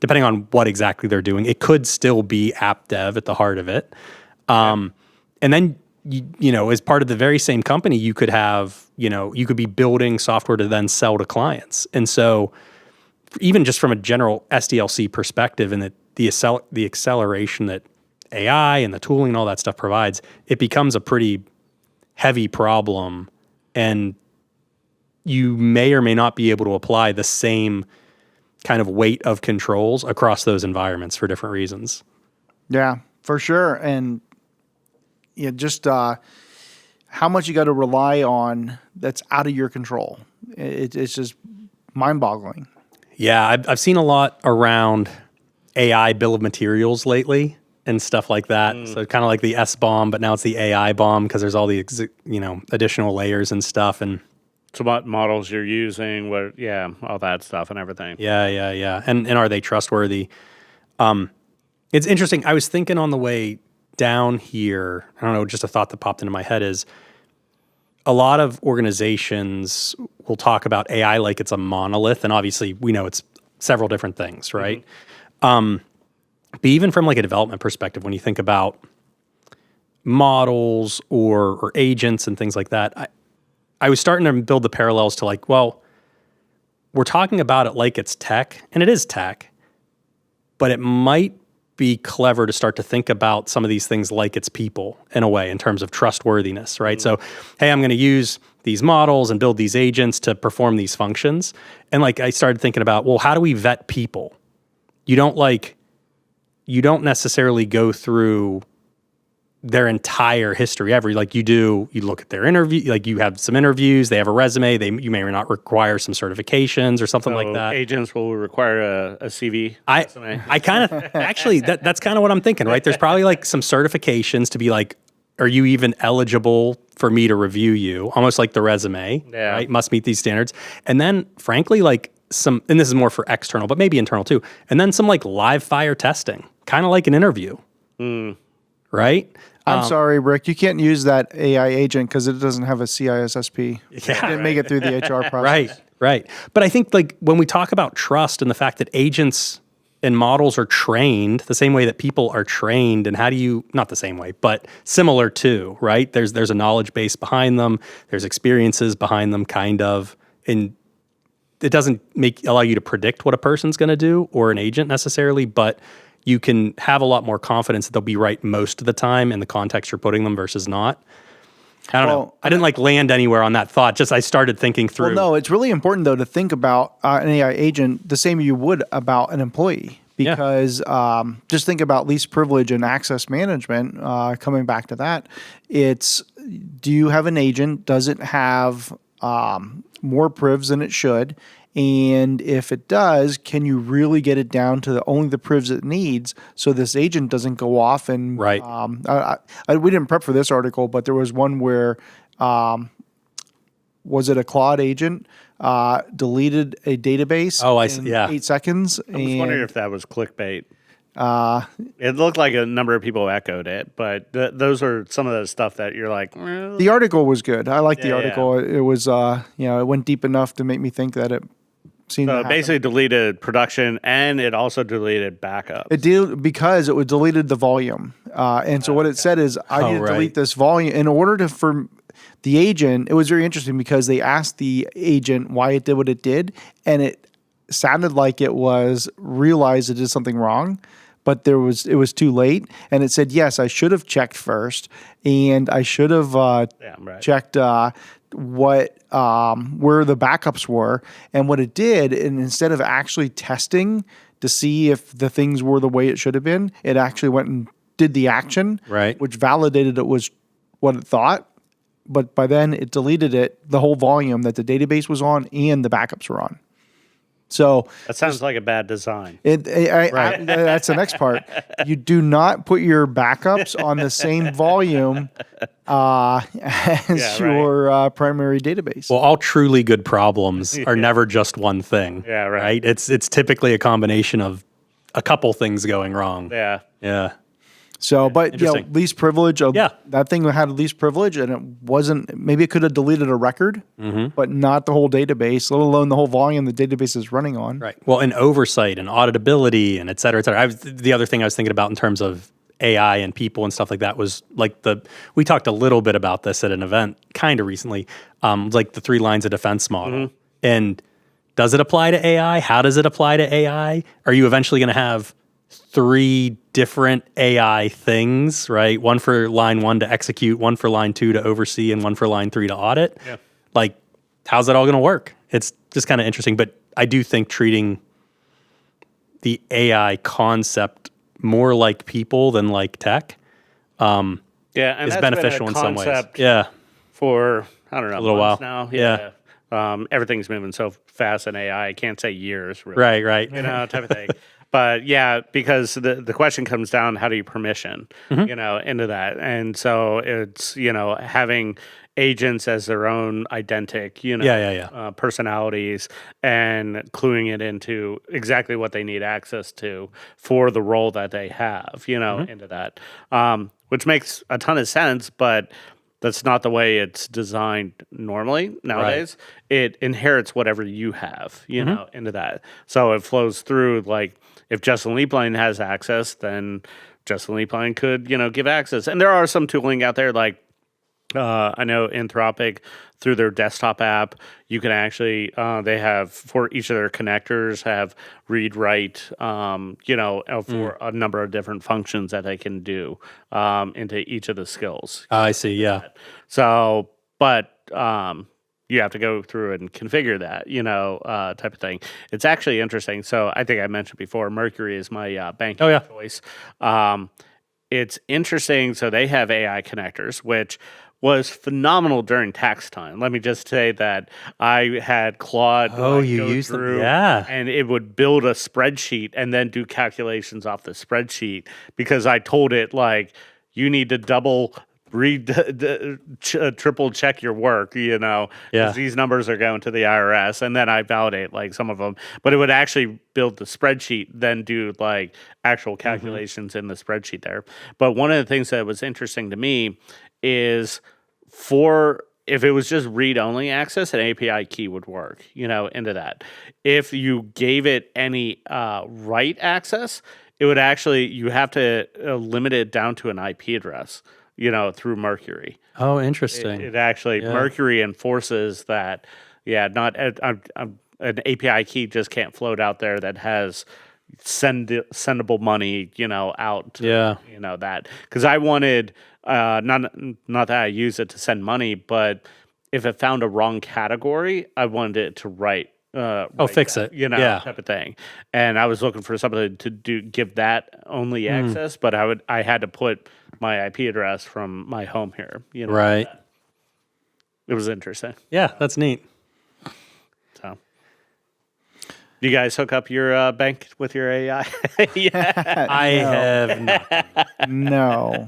depending on what exactly they're doing, it could still be app dev at the heart of it. And then, as part of the very same company, you could have, you could be building software to then sell to clients. And so even just from a general SDLC perspective and the acceleration that AI and the tooling and all that stuff provides, it becomes a pretty heavy problem, and you may or may not be able to apply the same kind of weight of controls across those environments for different reasons. Yeah, for sure. And just how much you got to rely on that's out of your control. It's just mind-boggling. Yeah, I've seen a lot around AI bill of materials lately and stuff like that. So kind of like the S bomb, but now it's the AI bomb because there's all the additional layers and stuff. And so what models you're using, all that stuff and everything. Yeah. And are they trustworthy? It's interesting. I was thinking on the way down here, I don't know, just a thought that popped into my head is a lot of organizations will talk about AI like it's a monolith. And obviously we know it's several different things, right? But even from like a development perspective, when you think about models or agents and things like that, I was starting to build the parallels to like, well, we're talking about it like it's tech, and it is tech, but it might be clever to start to think about some of these things like it's people in a way in terms of trustworthiness, right? So, hey, I'm going to use these models and build these agents to perform these functions. And like I started thinking about, well, how do we vet people? You don't necessarily go through their entire history you look at their interview, like you have some interviews, they have a resume, you may or not require some certifications or something like that. Agents will require a CV. I kind of actually that's kind of what I'm thinking, right? There's probably like some certifications to be like, are you even eligible for me to review you? Almost like the resume, right? Must meet these standards. And then frankly, like and this is more for external, but maybe internal too. And then some like live fire testing, kind of like an interview, right? I'm sorry, Rick, you can't use that AI agent because it doesn't have a CISSP. It didn't make it through the HR process. Right. But I think like when we talk about trust and the fact that agents and models are trained the same way that people are trained, and how do you, not the same way, but similar to, right? There's a knowledge base behind them. There's experiences behind them kind of, and it doesn't allow you to predict what a person's going to do or an agent necessarily, but you can have a lot more confidence that they'll be right most of the time in the context you're putting them versus not. I don't know. I didn't like land anywhere on that thought. Just I started thinking through. Well, no, it's really important though to think about an AI agent the same you would about an employee, because just think about least privilege and access management. Coming back to that, do you have an agent? Does it have more privs than it should? And if it does, can you really get it down to only the privs it needs so this agent doesn't go off and right? We didn't prep for this article, but there was one where was it a Claude agent deleted a database? Oh, I see. Yeah, 8 seconds. I was wondering if that was clickbait. It looked like a number of people echoed it, but those are some of the stuff that you're like. The article was good. I liked the article. It was it went deep enough to make me think that it. So it basically deleted production, and it also deleted backups. It did because it deleted the volume. And so what it said is, I need to delete this volume in order for the agent. It was very interesting because they asked the agent why it did what it did, and it sounded like it was realized it did something wrong, but it was too late. And it said, yes, I should have checked first, and I should have checked where the backups were. And what it did, and instead of actually testing to see if the things were the way it should have been, it actually went and did the action, which validated it was what it thought. But by then it deleted the whole volume that the database was on and the backups were on. So that sounds like a bad design. That's the next part. You do not put your backups on the same volume as your primary database. Well, all truly good problems are never just one thing. Yeah, right. It's typically a combination of a couple things going wrong. Yeah. So, but least privilege. That thing had least privilege, and it wasn't. Maybe it could have deleted a record, but not the whole database, let alone the whole volume the database is running on. Right. Well, and oversight and auditability and et cetera, et cetera. The other thing I was thinking about in terms of AI and people and stuff like that was like we talked a little bit about this at an event kind of recently, like the 3 lines of defense model. And does it apply to AI? How does it apply to AI? Are you eventually going to have 3 different AI things, right? One for line 1 to execute, one for line 2 to oversee, and one for line 3 to audit. Yeah. Like, how's that all going to work? It's just kind of interesting. But I do think treating the AI concept more like people than like tech and is that's beneficial been in some ways. Yeah. For, I don't know, a little while now. Yeah. everything's moving so fast in AI. I can't say years, really. Right. Type of thing. But yeah, because the question comes down, how do you permission, into that? And so it's, having agents as their own identic, personalities and cluing it into exactly what they need access to for the role that they have, into that, which makes a ton of sense, but that's not the way it's designed normally nowadays. Right. It inherits whatever you have, into that. So it flows through, like, if Justin Leapline has access, then Justin Leapline could, give access. And there are some tooling out there, like, I know Anthropic, through their desktop app, you can actually, they have, for each of their connectors, have read, write, for a number of different functions that they can do into each of the skills. I see, yeah. So, but you have to go through and configure that, type of thing. It's actually interesting. So I think I mentioned before, Mercury is my banking choice. It's interesting. So they have AI connectors, which was phenomenal during tax time. Let me just say that I had Claude you used through, them, and it would build a spreadsheet and then do calculations off the spreadsheet because I told it, like, you need to triple check your work, because these numbers are going to the IRS, and then I validate, like, some of them. But it would actually build the spreadsheet, then do, like, actual calculations in the spreadsheet there. But one of the things that was interesting to me is if it was just read-only access, an API key would work, into that. If you gave it any write access, it would actually, you have to limit it down to an IP address, through Mercury. Oh, interesting. It actually, Mercury enforces that, not an API key just can't float out there that has sendable money, out to, that. Because I wanted, not that I use it to send money, but if it found a wrong category, I wanted it to write fix that, it. Type of thing. And I was looking for somebody to give that only access, but I had to put my IP address from my home here. Right. It was interesting. Yeah, that's neat. So, you guys hook up your bank with your AI? I have not. No.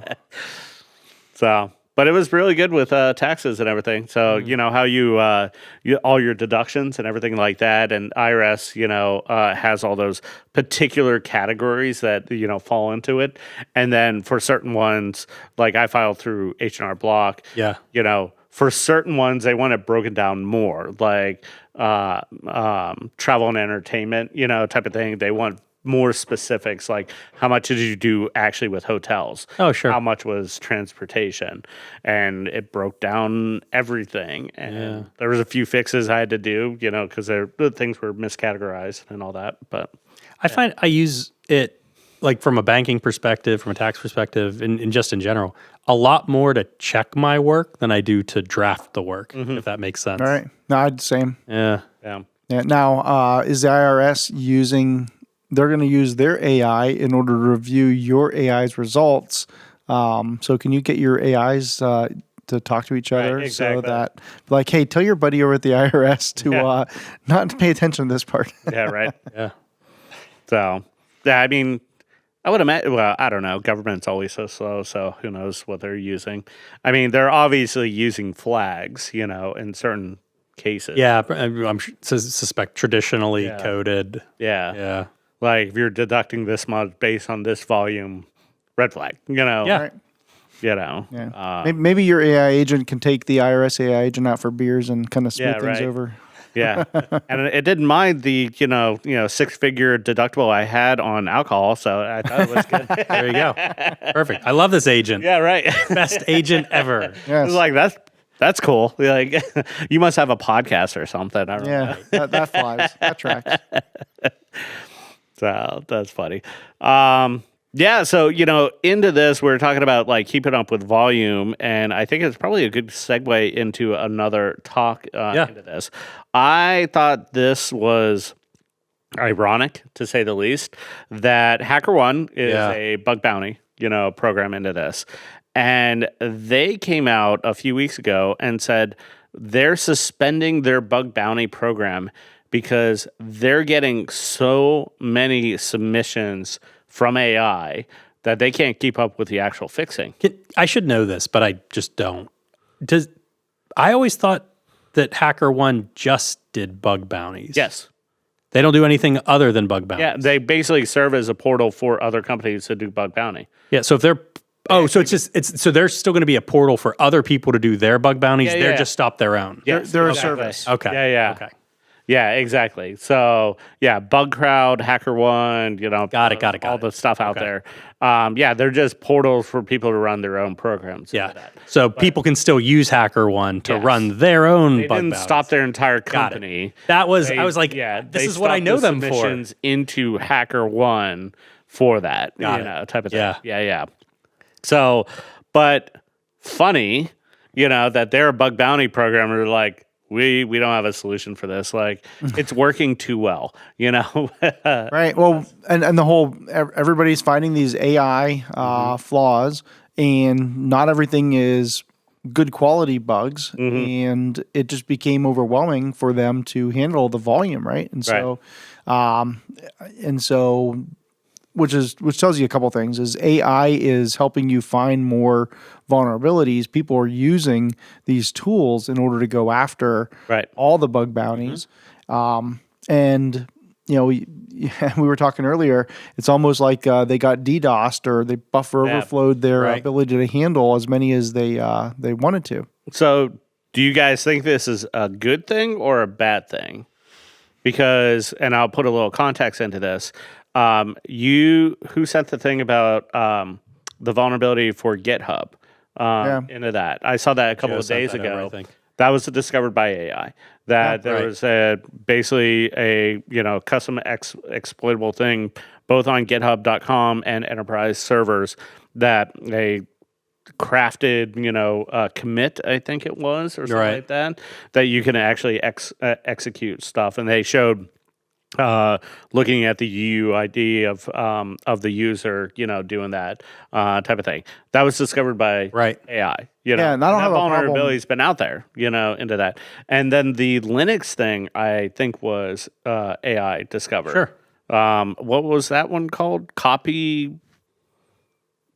So, but it was really good with taxes and everything. So, how you all your deductions and everything like that, and IRS, has all those particular categories that fall into it, and then for certain ones, like I filed through H&R Block. Yeah. For certain ones, they want it broken down more, like travel and entertainment, type of thing. They want more specifics, like how much did you do actually with hotels? Oh, sure. How much was transportation? And it broke down everything. And there was a few fixes I had to do, because the things were miscategorized and all that. But I find I use it, like, from a banking perspective, from a tax perspective, and just in general, a lot more to check my work than I do to draft the work, if that makes sense. All right. No, I'd the same. Yeah. Now, is the IRS they're going to use their AI in order to review your AI's results. So can you get your AIs to talk to each other, so that, like, hey, tell your buddy over at the IRS to not pay attention to this part. Yeah, right. Yeah. So, I mean, I would imagine, well, I don't know. Government's always so slow, so who knows what they're using. I mean, they're obviously using flags, in certain cases. Yeah, I'm suspect traditionally coded. Yeah. Yeah. Like, if you're deducting this much based on this volume, red flag, Yeah. Right. Yeah. Maybe your AI agent can take the IRS AI agent out for beers and kind of smooth things over. Yeah. And it didn't mind the, 6-figure deductible I had on alcohol, so I thought it was good. There you go. Perfect. I love this agent. Yeah, right. Best agent ever. Yes. It's like, that's cool. Like, you must have a podcast or something. I don't know. That flies. That tracks. So that's funny. Yeah, so, into this, we're talking about, like, keeping up with volume, and I think it's probably a good segue into another talk into this. I thought this was ironic, to say the least, that HackerOne is a bug bounty, program into this. And they came out a few weeks ago and said they're suspending their bug bounty program because they're getting so many submissions from AI that they can't keep up with the actual fixing. I should know this, but I just don't. I always thought that HackerOne just did bug bounties. Yes. They don't do anything other than bug bounties. Yeah, they basically serve as a portal for other companies to do bug bounty. Yeah, so if they're so there's still going to be a portal for other people to do their bug bounties. They're just stop their own. Yes, They're exactly. a service. Okay. Yeah. Okay. Yeah, exactly. So, BugCrowd, HackerOne, Got it. all the stuff out there. They're just portals for people to run their own programs. Yeah. So people can still use HackerOne to run their own They bug didn't bounties. stop their entire company. I was like, this is what I know them for. Submissions into HackerOne for that, type of thing. Yeah. So, but funny, that they're a bug bounty programmer, like, we don't have a solution for this. Like, it's working too well, Right. Well, and the whole, everybody's finding these AI flaws, and not everything is good quality bugs. And it just became overwhelming for them to handle the volume. Right. And so, which tells you a couple things is AI is helping you find more vulnerabilities. People are using these tools in order to go after all the bug bounties. And, we were talking earlier, it's almost like they got DDoSed, or they buffer overflowed their ability to handle as many as they wanted to. So do you guys think this is a good thing or a bad thing? Because, and I'll put a little context into this, who sent the thing about the vulnerability for GitHub into that? I saw that a couple of days ago. That was discovered by AI. That there was basically a custom exploitable thing both on GitHub.com and enterprise servers that they crafted, commit, I think it was, or something like that you can actually execute stuff. And they showed looking at the UUID of the user, doing that type of thing. That was discovered by AI. And I don't have a vulnerability's been out there, into that. And then the Linux thing, I think, was AI discovered. Sure. What was that one called? Copy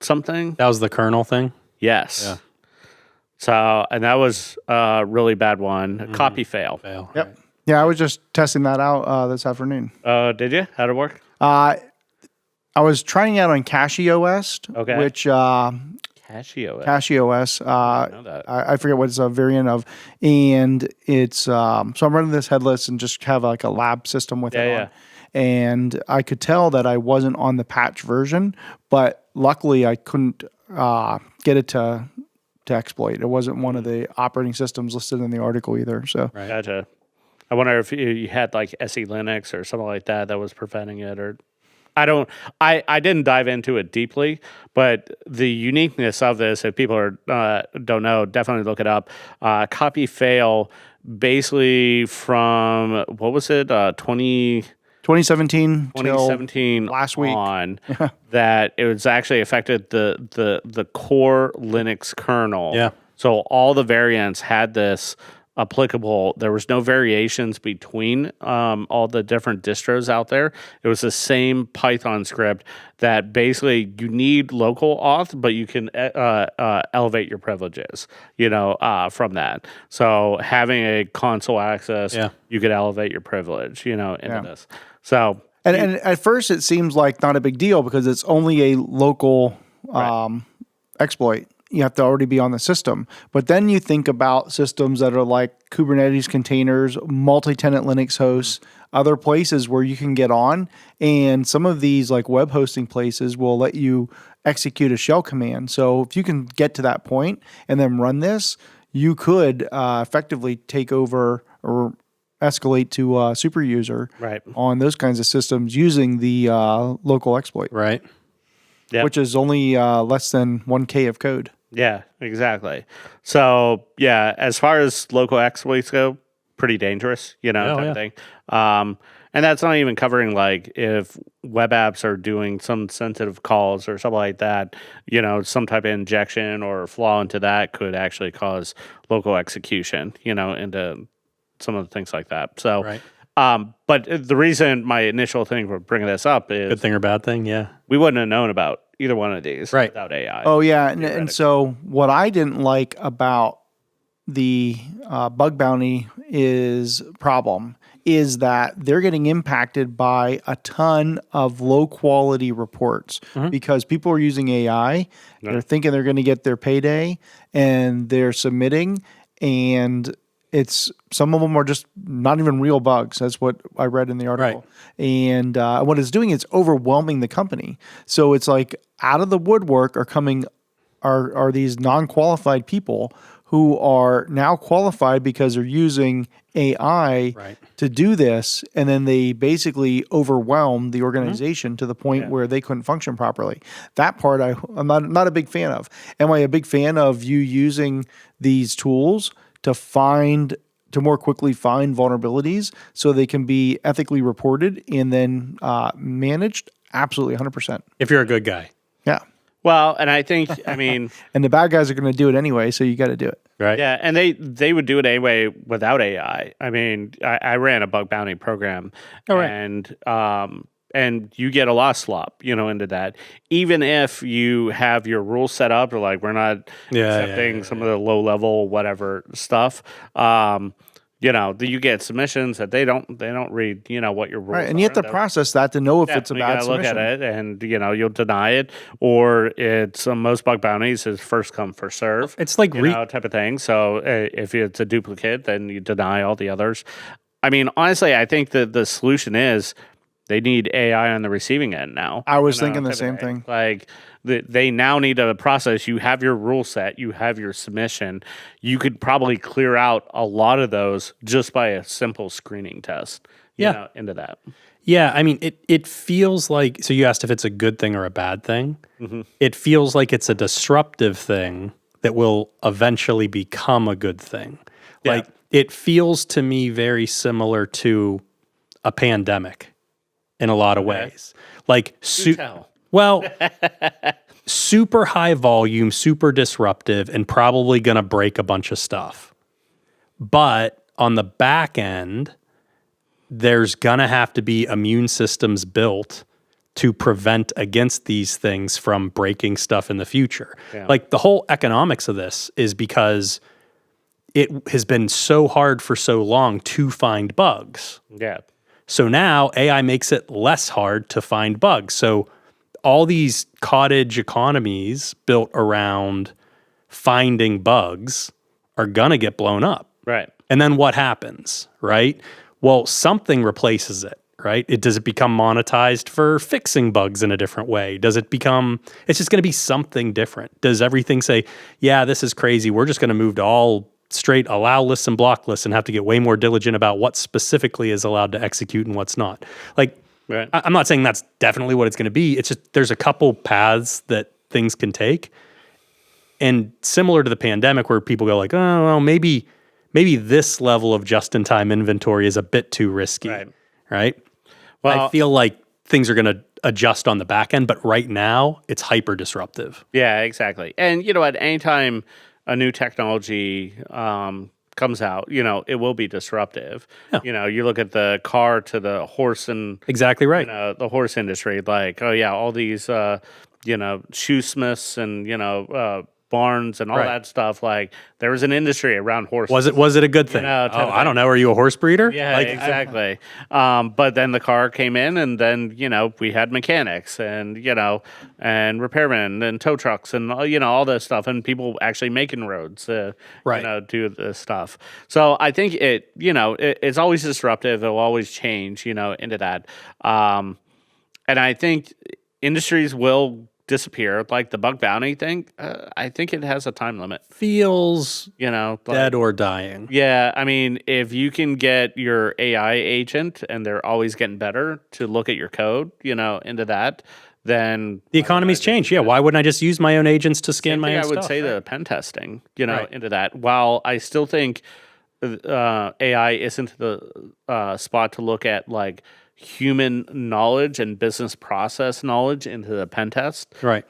something? That was the kernel thing? Yes. Yeah. So, and that was a really bad one. Copy fail. Yep. Right. Yeah, I was just testing that out this afternoon. Did you? How'd it work? I was trying it out on CachyOS, which CachyOS. I forget what it's a variant of, and it's so I'm running this headless and just have like a lab system with it on. And I could tell that I wasn't on the patch version, but luckily I couldn't get it to exploit. It wasn't one of the operating systems listed in the article either. So Gotcha. I wonder if you had like SE Linux or something like that was preventing it, or I didn't dive into it deeply, but the uniqueness of this, if people don't know, definitely look it up. Copy fail, basically from what was it, 2017 last week on, that it was actually affected the core Linux kernel. Yeah. So all the variants had this applicable. There was no variations between all the different distros out there. It was the same Python script that basically you need local auth, but you can elevate your privileges, from that. So having a console access, you could elevate your privilege, into this. So and at first it seems like not a big deal because it's only a local exploit. You have to already be on the system. But then you think about systems that are like Kubernetes containers, multi-tenant Linux hosts, other places where you can get on. And some of these like web hosting places will let you execute a shell command. So if you can get to that point and then run this, you could effectively take over or escalate to a super user on those kinds of systems using the local exploit. Right. Yep. Which is only less than 1K of code. Yeah, exactly. So, as far as local exploits go, pretty dangerous, type of thing. And that's not even covering like if web apps are doing some sensitive calls or something like that, some type of injection or flaw into that could actually cause local execution, into some of the things like that. So, Right. But the reason my initial thing for bringing this up is Good thing or bad thing? Yeah. we wouldn't have known about either one of these Right. without AI. Oh yeah, and so what I didn't like about the bug bounty problem is that they're getting impacted by a ton of low quality reports because people are using AI. They're thinking they're going to get their payday, and they're submitting, and some of them are just not even real bugs. That's what I read in the article. Right. And what it's doing is overwhelming the company. So it's like out of the woodwork are these non-qualified people who are now qualified because they're using AI to do this, and then they basically overwhelm the organization to the point where they couldn't function properly. That part I'm not a big fan of. Am I a big fan of you using these tools to more quickly find vulnerabilities so they can be ethically reported and then managed? Absolutely, 100%. If you're a good guy. Yeah. Well, and I think, and the bad guys are going to do it anyway, so you got to do it. Right. Yeah, and they would do it anyway without AI. I mean, I ran a bug bounty program, and you get a lot of slop, into that. Even if you have your rules set up, or like we're not accepting some of the low level whatever stuff. You get submissions that they don't read, what your rules are. Right, and you have to process that to know if it's a bad submission. You gotta look at it, and you'll deny it, or it's most bug bounties is first come first serve. It's like type of thing. So if it's a duplicate, then you deny all the others. I mean, honestly, I think that the solution is they need AI on the receiving end now. I was thinking the same thing. Like they now need a process. You have your rule set. You have your submission. You could probably clear out a lot of those just by a simple screening test. Into that. Yeah, I mean, it feels like, so you asked if it's a good thing or a bad thing. Mm-hmm. It feels like it's a disruptive thing that will eventually become a good thing. Yeah. Like, it feels to me very similar to a pandemic in a lot of ways. Like, super high volume, super disruptive, and probably going to break a bunch of stuff. But on the back end, there's going to have to be immune systems built to prevent against these things from breaking stuff in the future. Yeah. Like, the whole economics of this is because it has been so hard for so long to find bugs. Yeah. So now AI makes it less hard to find bugs. So all these cottage economies built around finding bugs are going to get blown up. Right. And then what happens, right? Well, something replaces it, right? Does it become monetized for fixing bugs in a different way? It's just going to be something different. Does everything say, yeah, this is crazy, we're just going to move to all straight allow lists and block lists and have to get way more diligent about what specifically is allowed to execute and what's not? Like, right. I'm not saying that's definitely what it's going to be. It's just there's a couple paths that things can take. And similar to the pandemic where people go like, oh, well, maybe this level of just-in-time inventory is a bit too risky, right? Well, I feel like things are going to adjust on the back end, but right now it's hyper disruptive. Yeah, exactly. And at any time a new technology comes out, it will be disruptive. Yeah. You look at the car to the horse and exactly right. The horse industry, like, oh yeah, all these shoesmiths and barns and all that stuff. Like, there was an industry around horses. Was it a good thing? I don't know. Are you a horse breeder? Yeah, exactly. But then the car came in, and then we had mechanics and and repairmen and tow trucks and all this stuff, and people actually making roads do this stuff. So I think it's always disruptive. It will always change into that. And I think industries will disappear, like the bug bounty thing. I think it has a time limit. Feels dead or dying. Yeah, I mean, if you can get your AI agent, and they're always getting better to look at your code, into that, then the economy's changed. Yeah, why wouldn't I just use my own agents to scan my own stuff? I would say the pen testing, into that. While I still think AI isn't the spot to look at like human knowledge and business process knowledge into the pen test, Right.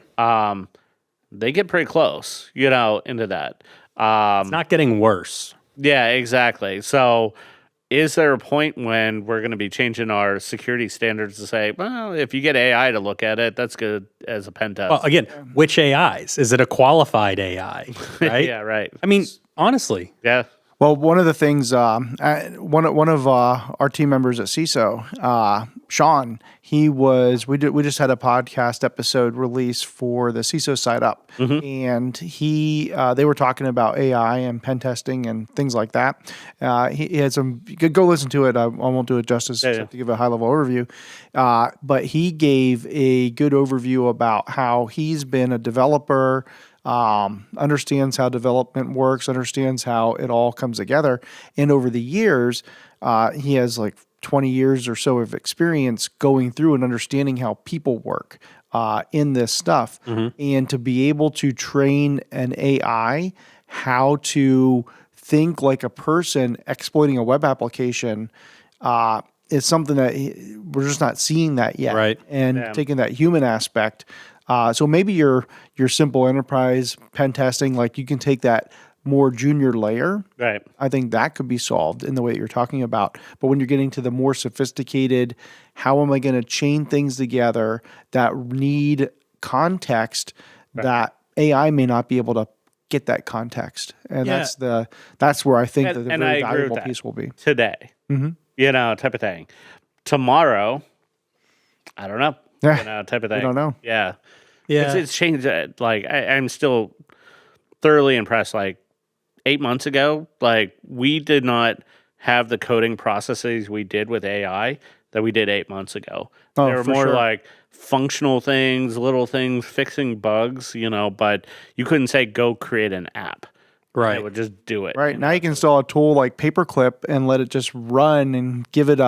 they get pretty close, into that. It's not getting worse. Yeah, exactly. So is there a point when we're going to be changing our security standards to say, well, if you get AI to look at it, that's good as a pen test? Well, again, which AIs? Is it a qualified AI? Right? Yeah, right. I mean, honestly. Yeah. Well, one of the things, one of our team members at CISO, Sean, we just had a podcast episode release for the CISO Side Up, and they were talking about AI and pen testing and things like that. He had some. You could go listen to it. I won't do it justice except to give a high level overview. But he gave a good overview about how he's been a developer. Understands how development works, understands how it all comes together. And over the years, he has like 20 years or so of experience going through and understanding how people work in this stuff. And to be able to train an AI how to think like a person exploiting a web application is something that we're just not seeing that yet. Right. And taking that human aspect. So maybe your simple enterprise pen testing, like you can take that more junior layer. Right. I think that could be solved in the way that you're talking about. But when you're getting to the more sophisticated, how am I going to chain things together that need context that AI may not be able to get that context. And that's where I think that the very valuable piece will be. Today, type of thing. Tomorrow, I don't know. Type of thing. I don't know. Yeah. Yeah. It's changed. Like, I'm still thoroughly impressed. Like, 8 months ago, like, we did not have the coding processes we did with AI that we did 8 months ago. Oh, they were more like functional things, little things, fixing bugs, but you couldn't say, go create an app. Right. It would just do it. Right. Now you can install a tool like Paperclip and let it just run and give it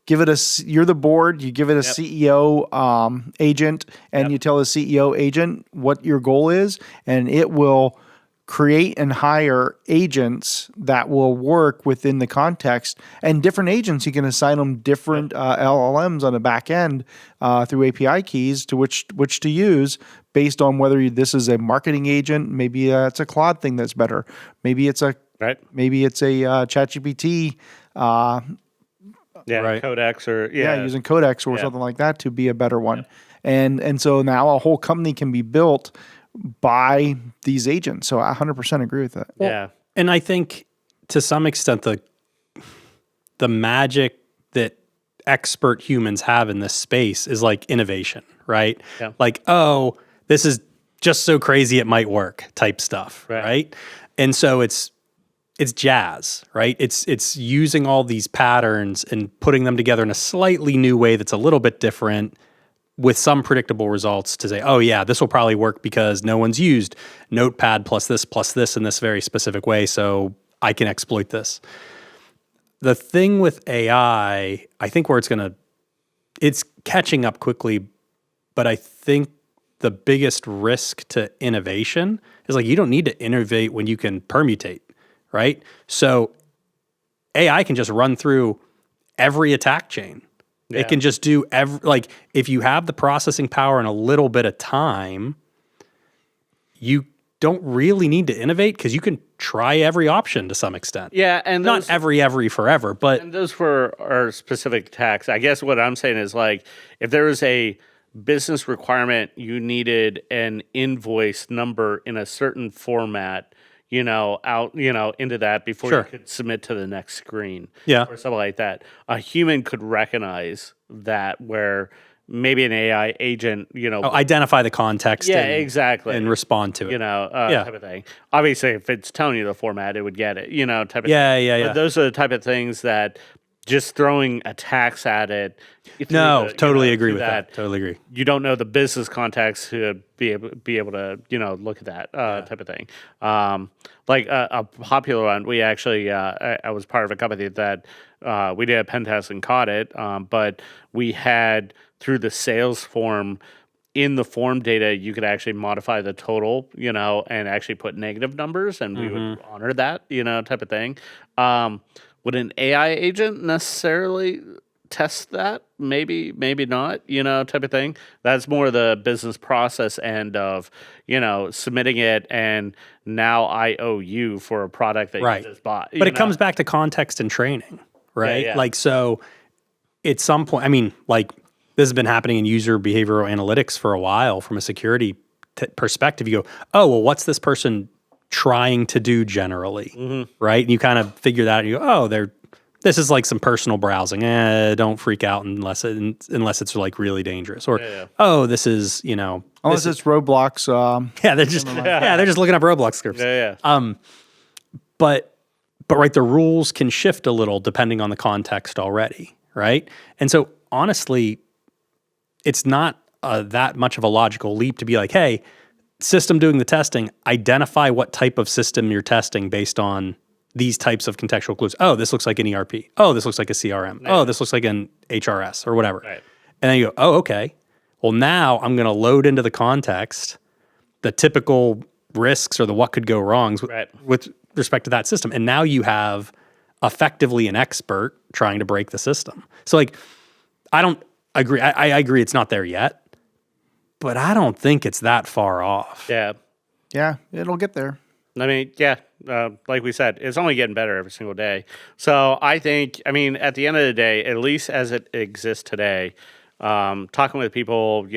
you're the board, you give it a CEO agent, and you tell the CEO agent what your goal is, and it will create and hire agents that will work within the context. And different agents, you can assign them different LLMs on the back end through API keys to which to use based on whether this is a marketing agent, maybe it's a Claude thing that's better, maybe it's a ChatGPT. Codex or using Codex or something like that to be a better one. And so now a whole company can be built by these agents. So I 100% agree with that. Well, and I think to some extent the magic that expert humans have in this space is like innovation, right? Yeah. Like, oh, this is just so crazy it might work type stuff, right? And so it's jazz, right? It's using all these patterns and putting them together in a slightly new way that's a little bit different with some predictable results to say, oh yeah, this will probably work because no one's used Notepad plus this in this very specific way, so I can exploit this. The thing with AI, I think where it's catching up quickly, but I think the biggest risk to innovation is like you don't need to innovate when you can permutate. Right? So AI can just run through every attack chain. It can just do if you have the processing power and a little bit of time, you don't really need to innovate because you can try every option to some extent. Yeah, and not every forever, but and those for our specific attacks. I guess what I'm saying is like if there was a business requirement, you needed an invoice number in a certain format. Into that before you could submit to the next screen. Yeah. Or something like that. A human could recognize that where maybe an AI agent, identify the context. Yeah, exactly. And respond to it. Type of thing. Obviously, if it's telling you the format, it would get it, type of thing. Yeah. But those are the type of things that just throwing attacks at it. Totally agree with that. Totally agree. You don't know the business context to be able to look at that type of thing. Like a popular one, we actually I was part of a company that we did a pen test and caught it, but we had through the sales form. In the form data, you could actually modify the total, and actually put negative numbers, and we would honor that, type of thing. Would an AI agent necessarily test that, maybe not, type of thing. That's more the business process end of, submitting it, and now I owe you for a product that you just bought. But it comes back to context and training, right? Yeah. Like, so at some point, I mean, like, this has been happening in user behavioral analytics for a while from a security perspective. You go, oh, well, what's this person trying to do generally, right? And you kind of figure that out. And you go, oh, this is like some personal browsing. Don't freak out unless it's like really dangerous. Or oh, this is unless it's Roblox. They're just looking up Roblox scripts. But right, the rules can shift a little depending on the context already, right? And so honestly, it's not that much of a logical leap to be like, hey, system doing the testing, identify what type of system you're testing based on these types of contextual clues. Oh, this looks like an ERP. Oh, this looks like a CRM. Oh, this looks like an HRS or whatever. Right. And then you go, oh, okay. Well, now I'm going to load into the context the typical risks or the what could go wrongs with respect to that system. And now you have effectively an expert trying to break the system. So like, I don't agree. I agree it's not there yet, but I don't think it's that far off. Yeah. Yeah, it'll get there. I mean, like we said, it's only getting better every single day. So I think, at the end of the day, at least as it exists today, talking with people,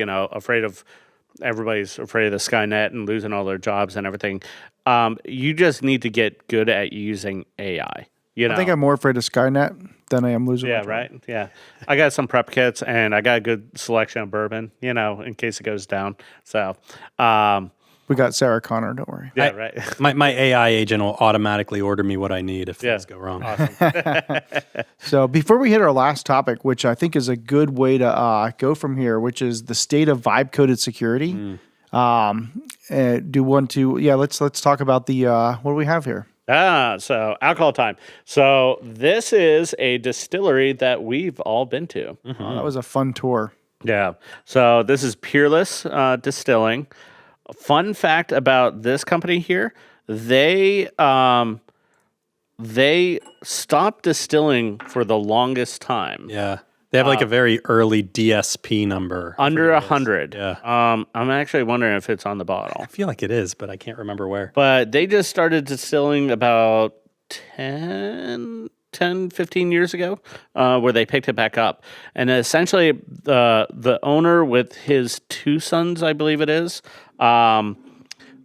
everybody's afraid of the Skynet and losing all their jobs and everything. You just need to get good at using AI. I think I'm more afraid of Skynet than I am losing. Yeah, right. Yeah, I got some prep kits and I got a good selection of bourbon, in case it goes down. So, we got Sarah Connor. Don't worry. Yeah, right. My AI agent will automatically order me what I need if things go wrong. Awesome. So before we hit our last topic, which I think is a good way to go from here, which is the state of vibe-coded security. Do you want to? Yeah, let's talk about the what do we have here? So alcohol time. So this is a distillery that we've all been to. That was a fun tour. Yeah. So this is Peerless Distilling. Fun fact about this company here, they stopped distilling for the longest time. Yeah. They have like a very early DSP number. Under 100. Yeah. I'm actually wondering if it's on the bottle. I feel like it is, but I can't remember where. But they just started distilling about 10, 15 years ago, where they picked it back up. And essentially, the owner with his two sons, I believe it is,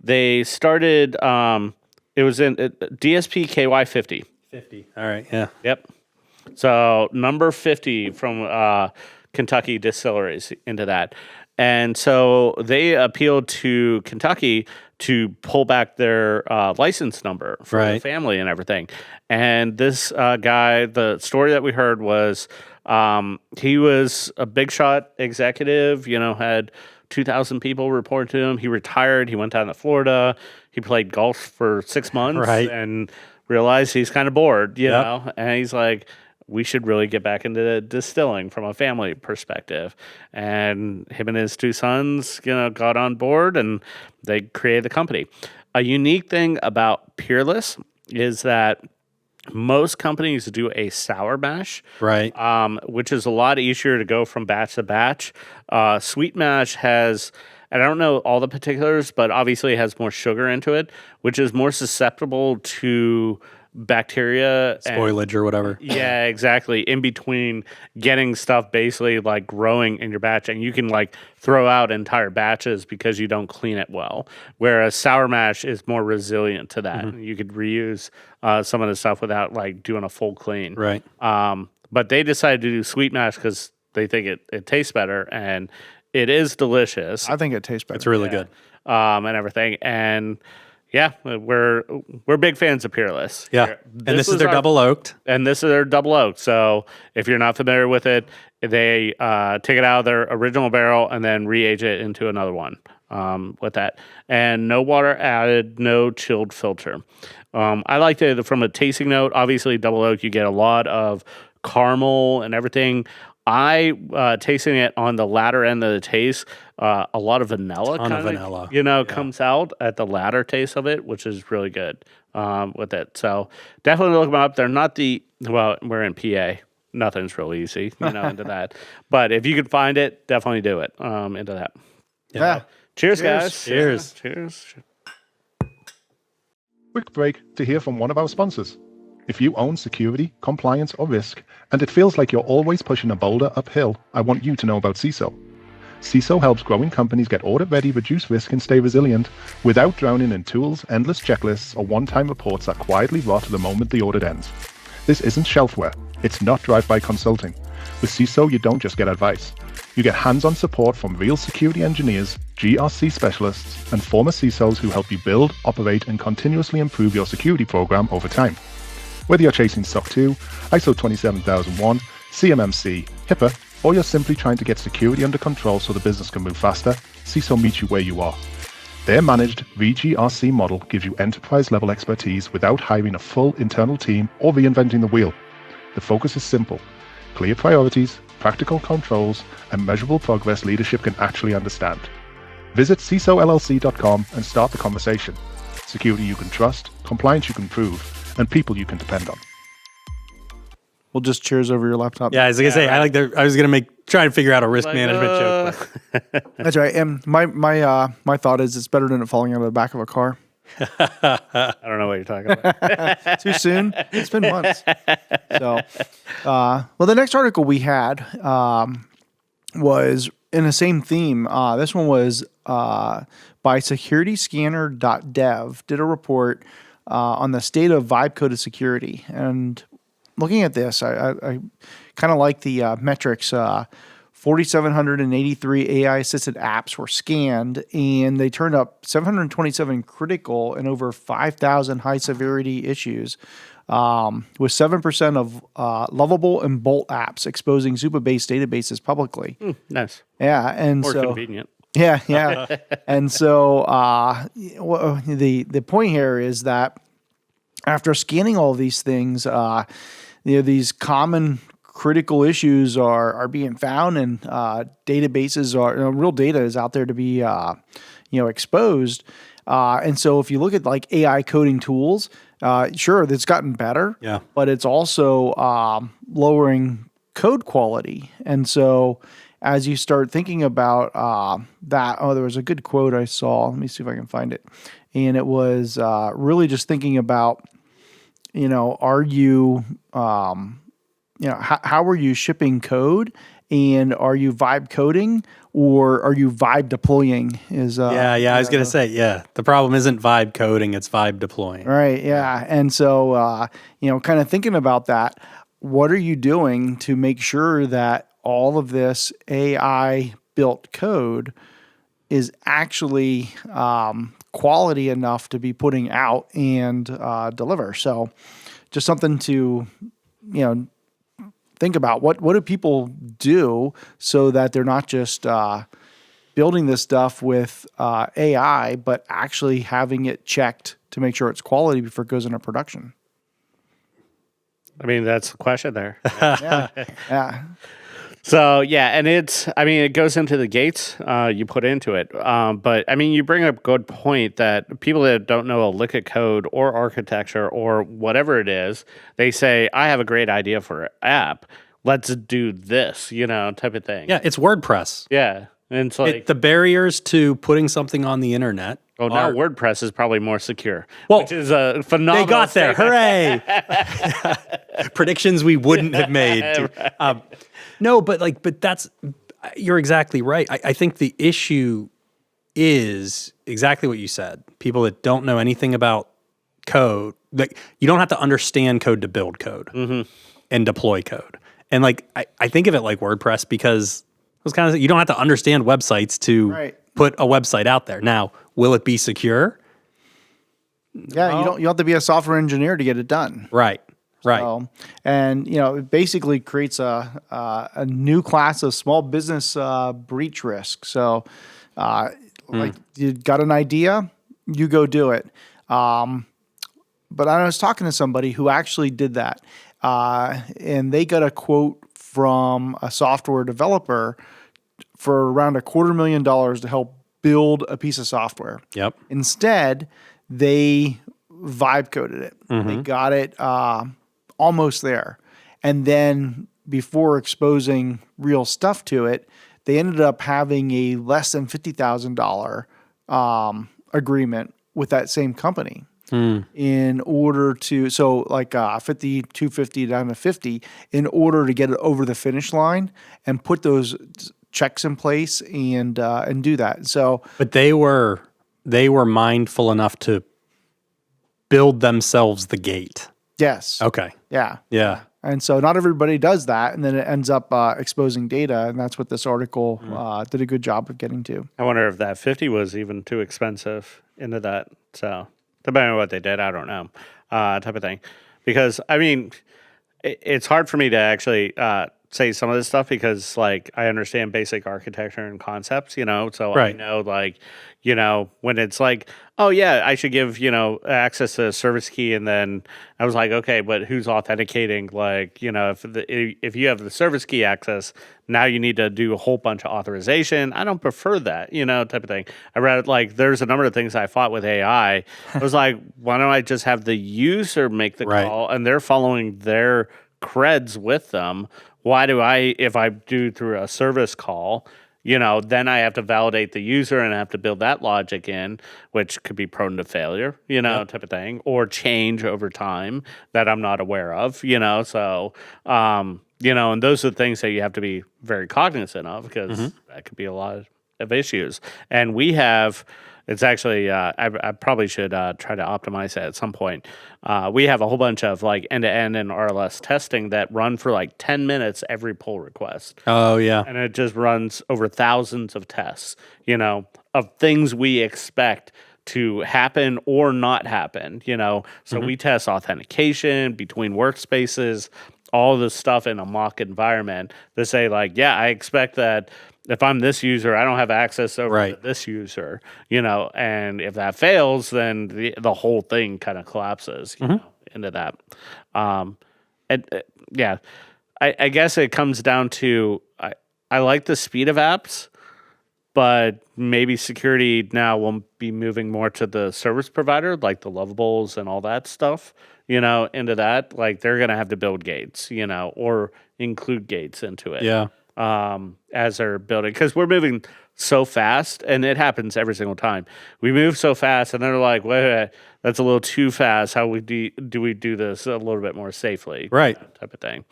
they started, it was in DSP KY 50. 50. All right, yeah. Yep. So number 50 from Kentucky distilleries into that. And so they appealed to Kentucky to pull back their license number for the family and everything. And this guy, the story that we heard was he was a big shot executive, had 2,000 people report to him. He retired. He went down to Florida. He played golf for 6 months and realized he's kind of bored, you know, and he's like, we should really get back into distilling from a family perspective. And him and his two sons, got on board and they created the company. A unique thing about Peerless is that most companies do a sour mash, which is a lot easier to go from batch to batch. Sweet mash has, and I don't know all the particulars, but obviously it has more sugar into it, which is more susceptible to bacteria, spoilage or whatever. Yeah, exactly. In between getting stuff basically like growing in your batch, and you can like throw out entire batches because you don't clean it well. Whereas sour mash is more resilient to that. You could reuse some of the stuff without like doing a full clean. Right. But they decided to do sweet mash because they think it tastes better, and it is delicious. I think it tastes better. It's really good. And everything. And yeah, we're big fans of Peerless. Yeah, and this is their double oaked. And this is their double oak. So if you're not familiar with it, they take it out of their original barrel and then re-age it into another one with that. And no water added, no chilled filter. I liked it from a tasting note. Obviously, double oak, you get a lot of caramel and everything. I tasting it on the latter end of the taste, a lot of vanilla, comes out at the latter taste of it, which is really good with it. So definitely look them up. They're not we're in PA. nothing's real easy, into that. But if you could find it, definitely do it into that. Yeah. Cheers, guys. Cheers. Cheers. Quick break to hear from one of our sponsors. If you own security, compliance, or risk, and it feels like you're always pushing a boulder uphill, I want you to know about CISO. CISO helps growing companies get audit-ready, reduce risk, and stay resilient without drowning in tools, endless checklists, or one-time reports that quietly rot the moment the audit ends. This isn't shelfware. It's not drive-by consulting. With CISO, you don't just get advice. You get hands-on support from real security engineers, GRC specialists, and former CISOs who help you build, operate, and continuously improve your security program over time. Whether you're chasing SOC 2, ISO 27001, CMMC, HIPAA, or you're simply trying to get security under control so the business can move faster, CISO meets you where you are. Their managed VGRC model gives you enterprise-level expertise without hiring a full internal team or reinventing the wheel. The focus is simple: clear priorities, practical controls, and measurable progress leadership can actually understand. Visit CISOLLC.com and start the conversation. Security you can trust, compliance you can prove, and people you can depend on. We'll just cheers over your laptop. Yeah, I was gonna say, right. I was gonna try to figure out a risk management joke. But. That's right. And my thought is it's better than it falling out of the back of a car. I don't know what you're talking about. Too soon? It's been months. So, well, the next article we had was in the same theme. This one was by securityscanner.dev, did a report on the state of vibe-coded security. And looking at this, I kind of like the metrics. 4,783 AI-assisted apps were scanned, and they turned up 727 critical and over 5,000 high-severity issues, with 7% of lovable and Bolt apps exposing Zupa-based databases publicly. Nice. Yeah, and More so convenient. yeah, and so the point here is that after scanning all these things, these common critical issues are being found, and databases are real data is out there to be exposed. And so if you look at like AI coding tools, sure, it's gotten better, but it's also lowering code quality. And so as you start thinking about that, there was a good quote I saw. Let me see if I can find it. And it was really just thinking about, are you how are you shipping code, and are you vibe coding, or are you vibe deploying? I was going to say, the problem isn't vibe coding, it's vibe deploying. Right, yeah. And so, kind of thinking about that, what are you doing to make sure that all of this AI-built code is actually quality enough to be putting out and deliver? So just something to, think about. What do people do so that they're not just building this stuff with AI, but actually having it checked to make sure it's quality before it goes into production? I mean, that's the question there. Yeah. So, and it goes into the gates you put into it. But, you bring up a good point that people that don't know a lick of code or architecture or whatever it is, they say, I have a great idea for an app. Let's do this, type of thing. Yeah, it's WordPress. Yeah. And it's like the barriers to putting something on the internet. Oh, now WordPress is probably more secure, which is a phenomenal. They got there. Hooray. Predictions we wouldn't have made. No, but that's, you're exactly right. I think the issue is exactly what you said. People that don't know anything about code, you don't have to understand code to build code and deploy code. And I think of it like WordPress because it was kind of, you don't have to understand websites to put a website out there. Now, will it be secure? Yeah, you have to be a software engineer to get it done. Right. So, and it basically creates a new class of small business breach risk. So, you got an idea, you go do it. But I was talking to somebody who actually did that, and they got a quote from a software developer for around $250,000 to help build a piece of software. Yep. Instead, they vibe coded it. They got it almost there. And then before exposing real stuff to it, they ended up having a less than $50,000 agreement with that same company in order to, so like 50, 250 down to 50, in order to get it over the finish line and put those checks in place and do that. So, but they were mindful enough to build themselves the gate. yes. Okay. Yeah. Yeah. And so not everybody does that, and then it ends up exposing data, and that's what this article did a good job of getting to. I wonder if that 50 was even too expensive into that. So depending on what they did, I don't know, type of thing. Because I mean, it's hard for me to actually say some of this stuff because like I understand basic architecture and concepts, so I know like, when it's like, oh yeah, I should give, access to a service key. And then I was like, okay, but who's authenticating? Like, if you have the service key access, now you need to do a whole bunch of authorization. I don't prefer that, type of thing. I read like, there's a number of things I fought with AI. I was like, why don't I just have the user make the call and they're following their creds with them? Why do if I do through a service call, then I have to validate the user and I have to build that logic in, which could be prone to failure, type of thing, or change over time that I'm not aware of, so, and those are the things that you have to be very cognizant of because that could be a lot of issues. And we have, it's actually, I probably should try to optimize that at some point. We have a whole bunch of like end-to-end and RLS testing that run for like 10 minutes every pull request. Oh, yeah. And it just runs over thousands of tests, of things we expect to happen or not happen, So we test authentication between workspaces, all this stuff in a mock environment to say like, yeah, I expect that if I'm this user, I don't have access over to this user, and if that fails, then the whole thing kind of collapses into that. Yeah, I guess it comes down to I like the speed of apps, but maybe security now will be moving more to the service provider, like the Lovables and all that stuff, into that. Like they're going to have to build gates, or include gates into it. Yeah. As they're building, because we're moving so fast, and it happens every single time. We move so fast, and they're like, wait, that's a little too fast. How do we do this a little bit more safely? Right. Type of thing.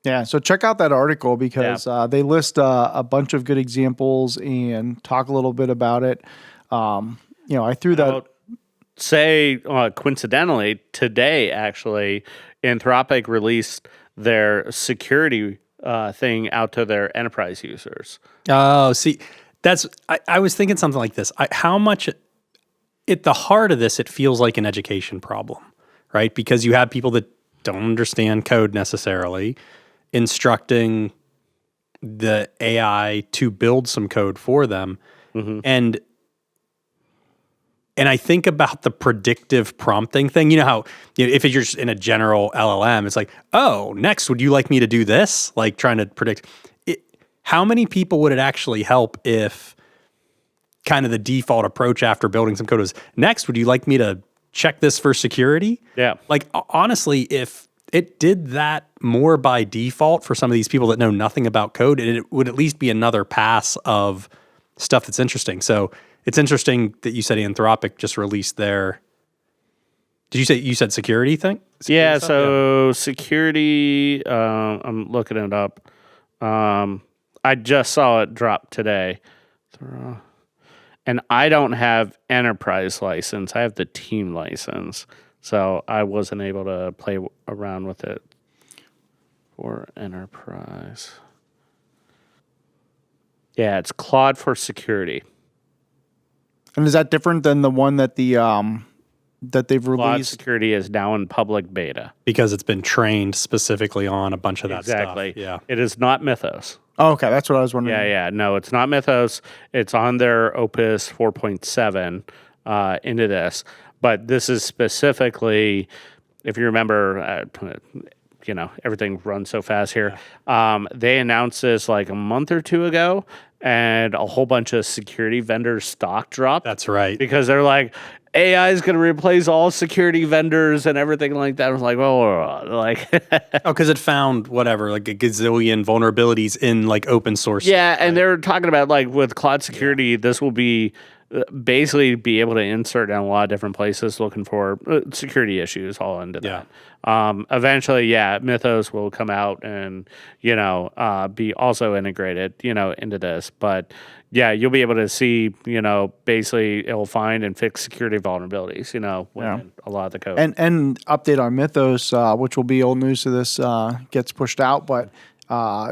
Yeah, so check out that article because they list a bunch of good examples and talk a little bit about it. I threw that. Say, coincidentally, today, actually, Anthropic released their security thing out to their enterprise users. Oh, see, I was thinking something like this. How much, at the heart of this, it feels like an education problem, right? Because you have people that don't understand code necessarily, instructing the AI to build some code for them. And I think about the predictive prompting thing. You know how if you're just in a general LLM, it's like, oh, next, would you like me to do this? Like trying to predict it. How many people would it actually help if kind of the default approach after building some code is, next, would you like me to check this for security? Yeah. Like, honestly, if it did that more by default for some of these people that know nothing about code, it would at least be another pass of stuff that's interesting. So it's interesting that you said Anthropic just released their. You said security thing? Security stuff? Security. I'm looking it up. I just saw it drop today, and I don't have enterprise license. I have the team license, so I wasn't able to play around with it for enterprise. Yeah, it's Claude for security. And is that different than the one that that they've released? Claude Security is now in public beta. Because it's been trained specifically on a bunch of that stuff. Exactly. Yeah. It is not Mythos. Oh, okay, that's what I was wondering. Yeah. No, it's not Mythos. It's on their Opus 4.7 into this. But this is specifically, if you remember, everything runs so fast here. Yeah. They announced this like a month or two ago, and a whole bunch of security vendors stock dropped. That's right. Because they're like, AI is going to replace all security vendors and everything like that. I was like, well, like, because it found whatever, like a gazillion vulnerabilities in like open source. yeah, and they're talking about like with Claude Security, this will be basically be able to insert in a lot of different places looking for security issues all into that. Eventually, Mythos will come out and, be also integrated, into this. But yeah, you'll be able to see, basically it'll find and fix security vulnerabilities, within a lot of the code. And update on Mythos, which will be old news to this, gets pushed out, but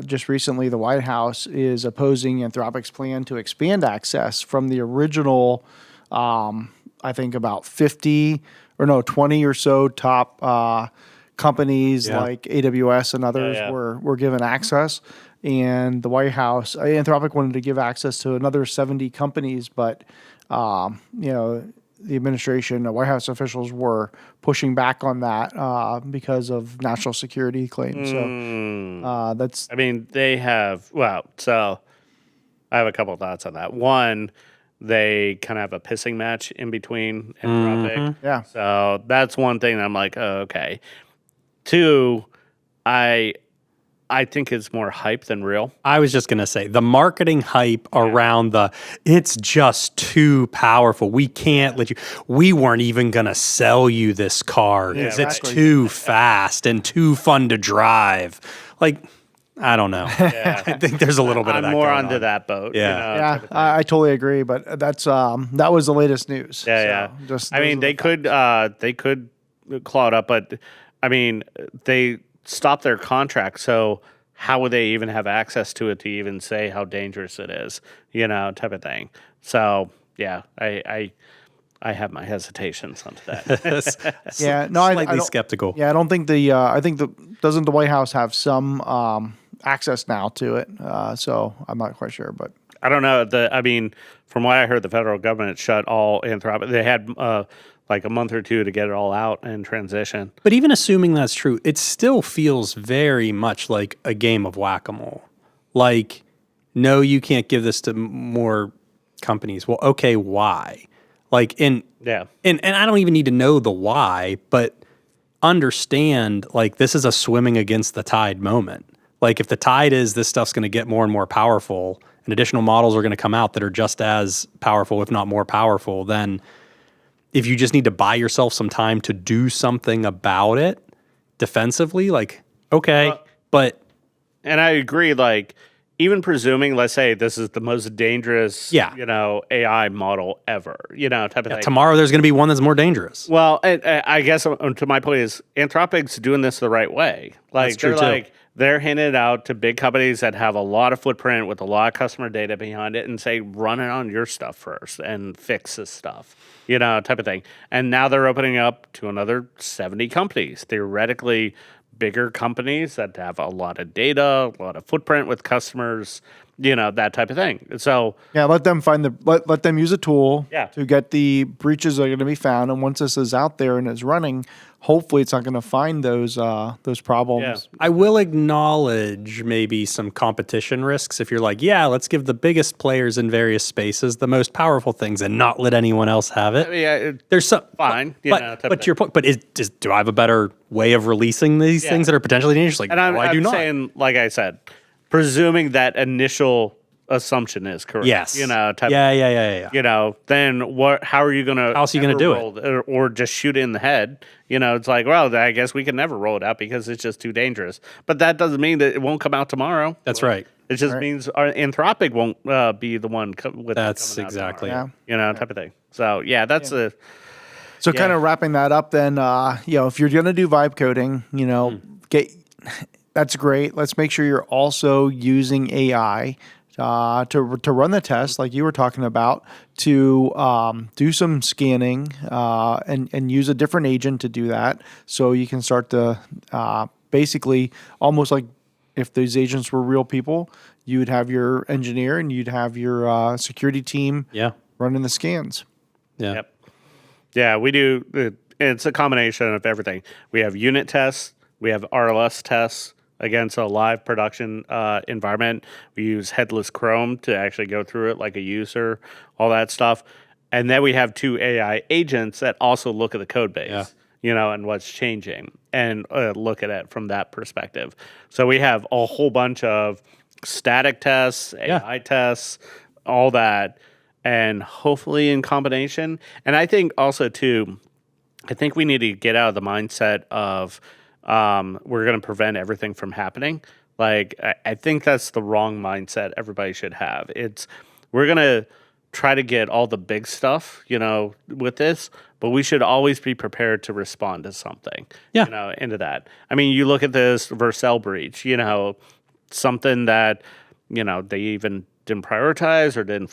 just recently, the White House is opposing Anthropic's plan to expand access from the original, I think about 20 or so top companies like AWS and others were given access. And the White House, Anthropic wanted to give access to another 70 companies, but the administration, White House officials were pushing back on that because of national security claims. So that's. I mean, they have. Well, so I have a couple of thoughts on that. One, they kind of have a pissing match in between Anthropic. Yeah. So that's one thing that I'm like, oh, okay. Two, I think it's more hype than real. I was just going to say the marketing hype around it's just too powerful. We can't let you, we weren't even going to sell you this car because it's too fast and too fun to drive. Like, I don't know. I think there's a little bit of that. I'm more onto that boat. I totally agree, but that's that was the latest news. I mean, they could claw it up, but I mean, they stop their contract, so how would they even have access to it to even say how dangerous it is, type of thing. So yeah, I have my hesitations onto that. Slightly skeptical. Yeah, I don't think doesn't the White House have some access now to it? So I'm not quite sure, but I don't know. From what I heard, the federal government shut all Anthropic. They had like a month or two to get it all out and transition. But even assuming that's true, it still feels very much like a game of whack-a-mole. Like, no, you can't give this to more companies. Well, okay, why? Like, and I don't even need to know the why, but understand, like, this is a swimming against the tide moment. Like, if the tide is this stuff's going to get more and more powerful and additional models are going to come out that are just as powerful, if not more powerful, then if you just need to buy yourself some time to do something about it defensively, like, okay, but. And I agree, like, even presuming, let's say this is the most dangerous, AI model ever, type of thing. Tomorrow there's going to be one that's more dangerous. Well, I guess to my point is Anthropic's doing this the right way. Like, that's true too. They're handing it out to big companies that have a lot of footprint with a lot of customer data behind it and say, run it on your stuff first and fix this stuff, type of thing. And now they're opening up to another 70 companies, theoretically bigger companies that have a lot of data, a lot of footprint with customers, that type of thing. So let them let them use a tool to get the breaches that are going to be found. And once this is out there and is running, hopefully it's not going to find those problems. I will acknowledge maybe some competition risks if you're like, let's give the biggest players in various spaces the most powerful things and not let anyone else have it. There's some fine, but your point. But do I have a better way of releasing these things that are potentially dangerous? Like, I do not. Saying, like I said, presuming that initial assumption is correct. Yes. Then what? How are you going to? How else are you going to do it? Or just shoot it in the head? It's like, well, I guess we can never roll it out because it's just too dangerous. But that doesn't mean that it won't come out tomorrow. That's right. It just means our Anthropic won't be the one with that's exactly type of thing. So that's So kind of wrapping that up, then if you're going to do vibe coding, that's great. Let's make sure you're also using AI to run the test, like you were talking about, to do some scanning and use a different agent to do that. So you can start to basically almost like if these agents were real people, you would have your engineer and you'd have your security team running the scans. Yeah, we do. It's a combination of everything. We have unit tests. We have RLS tests against a live production environment. We use headless Chrome to actually go through it like a user, all that stuff. And then we have 2 AI agents that also look at the code base, and what's changing and look at it from that perspective. So we have a whole bunch of static tests, AI tests, all that, and hopefully in combination. And I think also too, I think we need to get out of the mindset of we're going to prevent everything from happening. Like, I think that's the wrong mindset everybody should have. We're going to try to get all the big stuff, with this, but we should always be prepared to respond to something, into that. I mean, you look at this Vercel breach, something that, they even didn't prioritize or didn't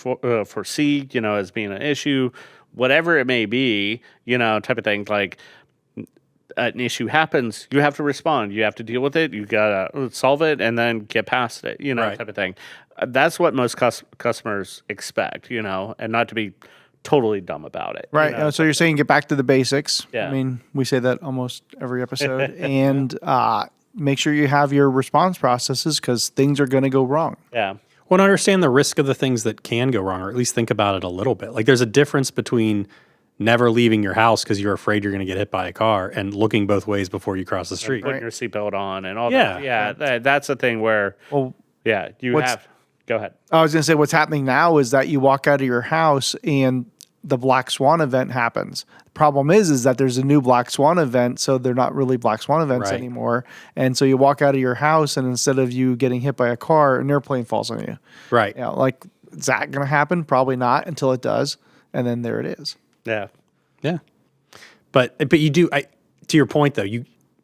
foresee, as being an issue, whatever it may be, type of thing. Like, an issue happens, you have to respond. You have to deal with it. You got to solve it and then get past it, type of thing. That's what most customers expect, and not to be totally dumb about it. Right. So you're saying get back to the basics. Yeah. I mean, we say that almost every episode. And make sure you have your response processes because things are going to go wrong. Yeah. Well, understand the risk of the things that can go wrong, or at least think about it a little bit. Like, there's a difference between never leaving your house because you're afraid you're going to get hit by a car and looking both ways before you cross the street. Putting your seatbelt on and all that. Yeah, that's the thing where, go ahead. I was going to say what's happening now is that you walk out of your house and the Black Swan event happens. The problem is that there's a new Black Swan event, so they're not really Black Swan events anymore. And so you walk out of your house and instead of you getting hit by a car, an airplane falls on you. Right. Like, is that going to happen? Probably not until it does. And then there it is. Yeah. Yeah. But you do, to your point though,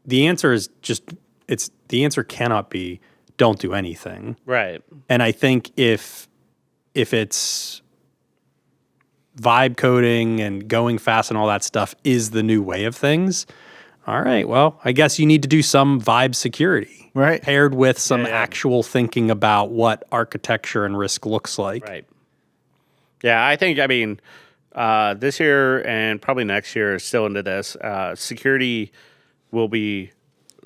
the answer is the answer cannot be don't do anything. Right. And I think if it's vibe coding and going fast and all that stuff is the new way of things, all right, well, I guess you need to do some vibe security. Right. Paired with some actual thinking about what architecture and risk looks like. Right. Yeah, I think, this year and probably next year, still into this, security will be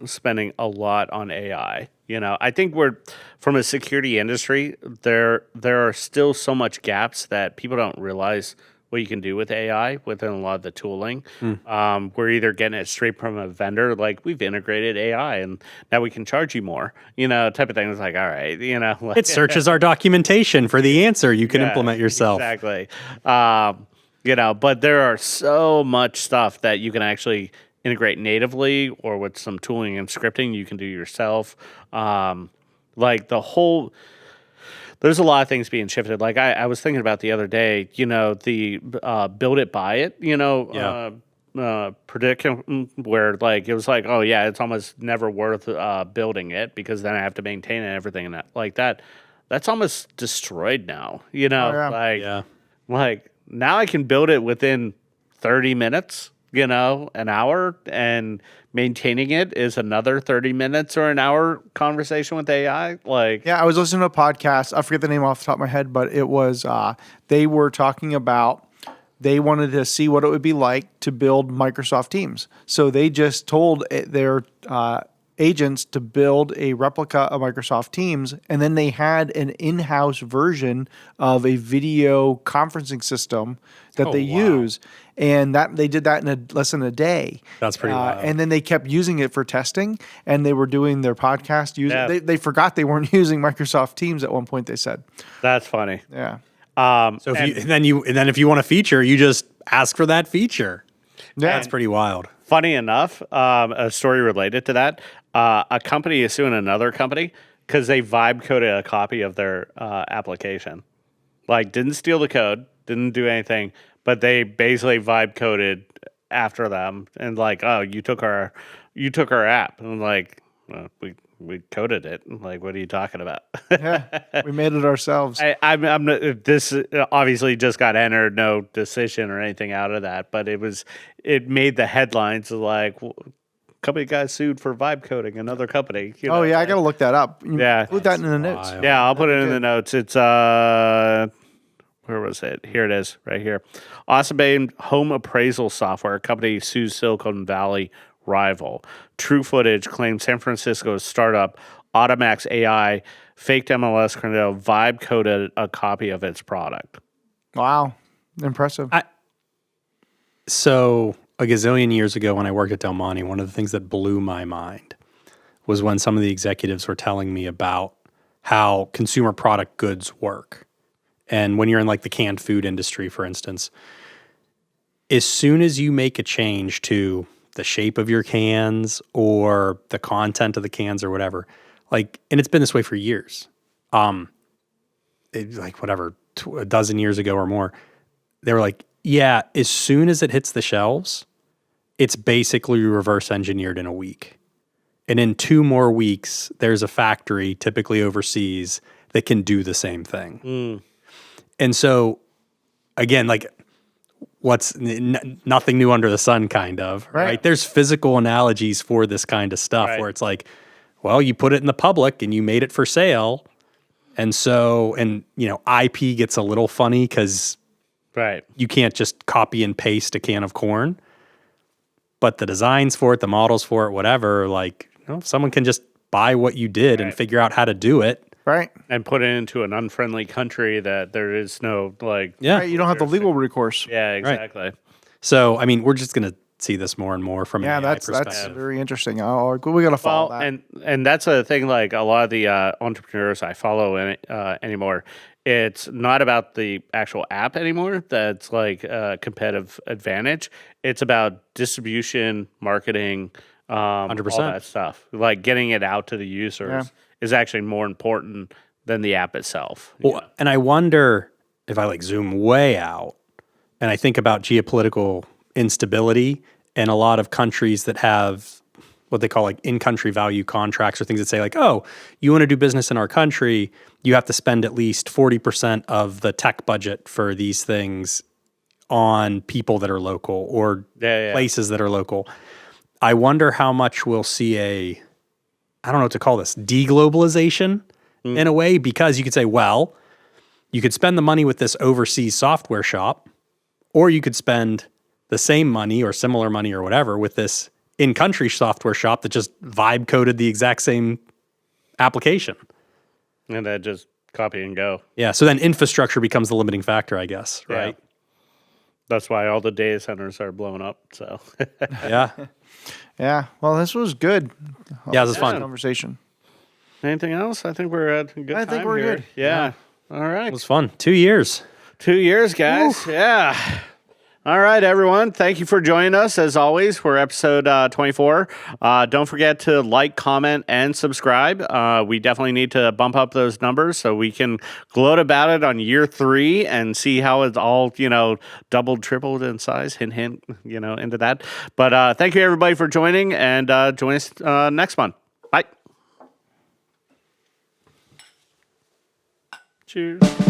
spending a lot on AI. I think we're, from a security industry, there are still so much gaps that people don't realize what you can do with AI within a lot of the tooling. We're either getting it straight from a vendor, like we've integrated AI and now we can charge you more, type of thing. It's like, all right, like, it searches our documentation for the answer you can implement yourself. Exactly. But there are so much stuff that you can actually integrate natively or with some tooling and scripting you can do yourself. There's a lot of things being shifted. Like I was thinking about the other day, the build it, buy it, prediction where like, it was like, oh yeah, it's almost never worth building it because then I have to maintain it and everything and that, like that. That's almost destroyed now, like now I can build it within 30 minutes, an hour, and maintaining it is another 30 minutes or an hour conversation with AI. I was listening to a podcast. I forget the name off the top of my head, but it was, they were talking about, they wanted to see what it would be like to build Microsoft Teams. So they just told their agents to build a replica of Microsoft Teams, and then they had an in-house version of a video conferencing system that they use, and that they did that in less than a day. That's pretty wild. And then they kept using it for testing, and they were doing their podcast. They forgot they weren't using Microsoft Teams at one point. They said that's funny. Yeah. So if you want a feature, you just ask for that feature. Yeah, that's pretty wild. Funny enough, a story related to that. A company is suing another company because they vibe coded a copy of their application. Like, didn't steal the code, didn't do anything, but they basically vibe coded after them and like, oh, you took our app, and like, we coded it. Like, what are you talking about? Yeah, we made it ourselves. This obviously just got entered, no decision or anything out of that, but it made the headlines like, company got sued for vibe coding another company. I got to look that up. Put that in the notes. Yeah, I'll put it in the notes. It's where was it? Here it is, right here. Awesome home appraisal software company sues Silicon Valley rival. True Footage claims San Francisco's startup Automax AI faked MLS credential vibe coded a copy of its product. Wow. Impressive. So a gazillion years ago when I worked at Del Monte, one of the things that blew my mind was when some of the executives were telling me about how consumer product goods work. And when you're in like the canned food industry, for instance, as soon as you make a change to the shape of your cans or the content of the cans or whatever, like, and it's been this way for years, like whatever, a dozen years ago or more, they were like, yeah, as soon as it hits the shelves, it's basically reverse engineered in a week. And in 2 more weeks, there's a factory, typically overseas, that can do the same thing. And so, again, like, what's nothing new under the sun, kind of, right? There's physical analogies for this kind of stuff where it's like, well, you put it in the public and you made it for sale. And so, and, you know, IP gets a little funny because you can't just copy and paste a can of corn. But the designs for it, the models for it, whatever, like, you know, someone can just buy what you did and figure out how to do it. Right. And put it into an unfriendly country that there is no, like... Right, you don't have the legal recourse. Yeah, exactly. Right. So, I mean, we're just going to see this more and more from an AI perspective. That's very interesting. Oh, we got to follow that. And that's a thing, like, a lot of the entrepreneurs I follow anymore, it's not about the actual app anymore that's, like, a competitive advantage. It's about distribution, marketing, 100%. All that stuff. Like, getting it out to the users is actually more important than the app itself. Well, and I wonder if I like zoom way out and I think about geopolitical instability and a lot of countries that have what they call like in-country value contracts or things that say like, oh, you want to do business in our country, you have to spend at least 40% of the tech budget for these things on people that are local or places that are local. I wonder how much we'll see I don't know what to call this, deglobalization in a way, because you could say, well, you could spend the money with this overseas software shop, or you could spend the same money or similar money or whatever with this in-country software shop that just vibe coded the exact same application. And then just copy and go. Yeah, so then infrastructure becomes the limiting factor, I guess, right? Yeah. That's why all the data centers are blowing up, so. Yeah. Yeah, well, this was good. Yeah, this was fun. Conversation. Anything else? I think we're at a good time. I think we're here. good. Yeah. All right. It was fun. 2 years. 2 years, guys. Ooh. Yeah. All right, everyone. Thank you for joining us, as always, for episode 24. Don't forget to like, comment, and subscribe. We definitely need to bump up those numbers so we can gloat about it on year 3 and see how it's all, doubled, tripled in size. Hint, hint, into that. But thank you, everybody, for joining, and join us next month. Bye. Cheers.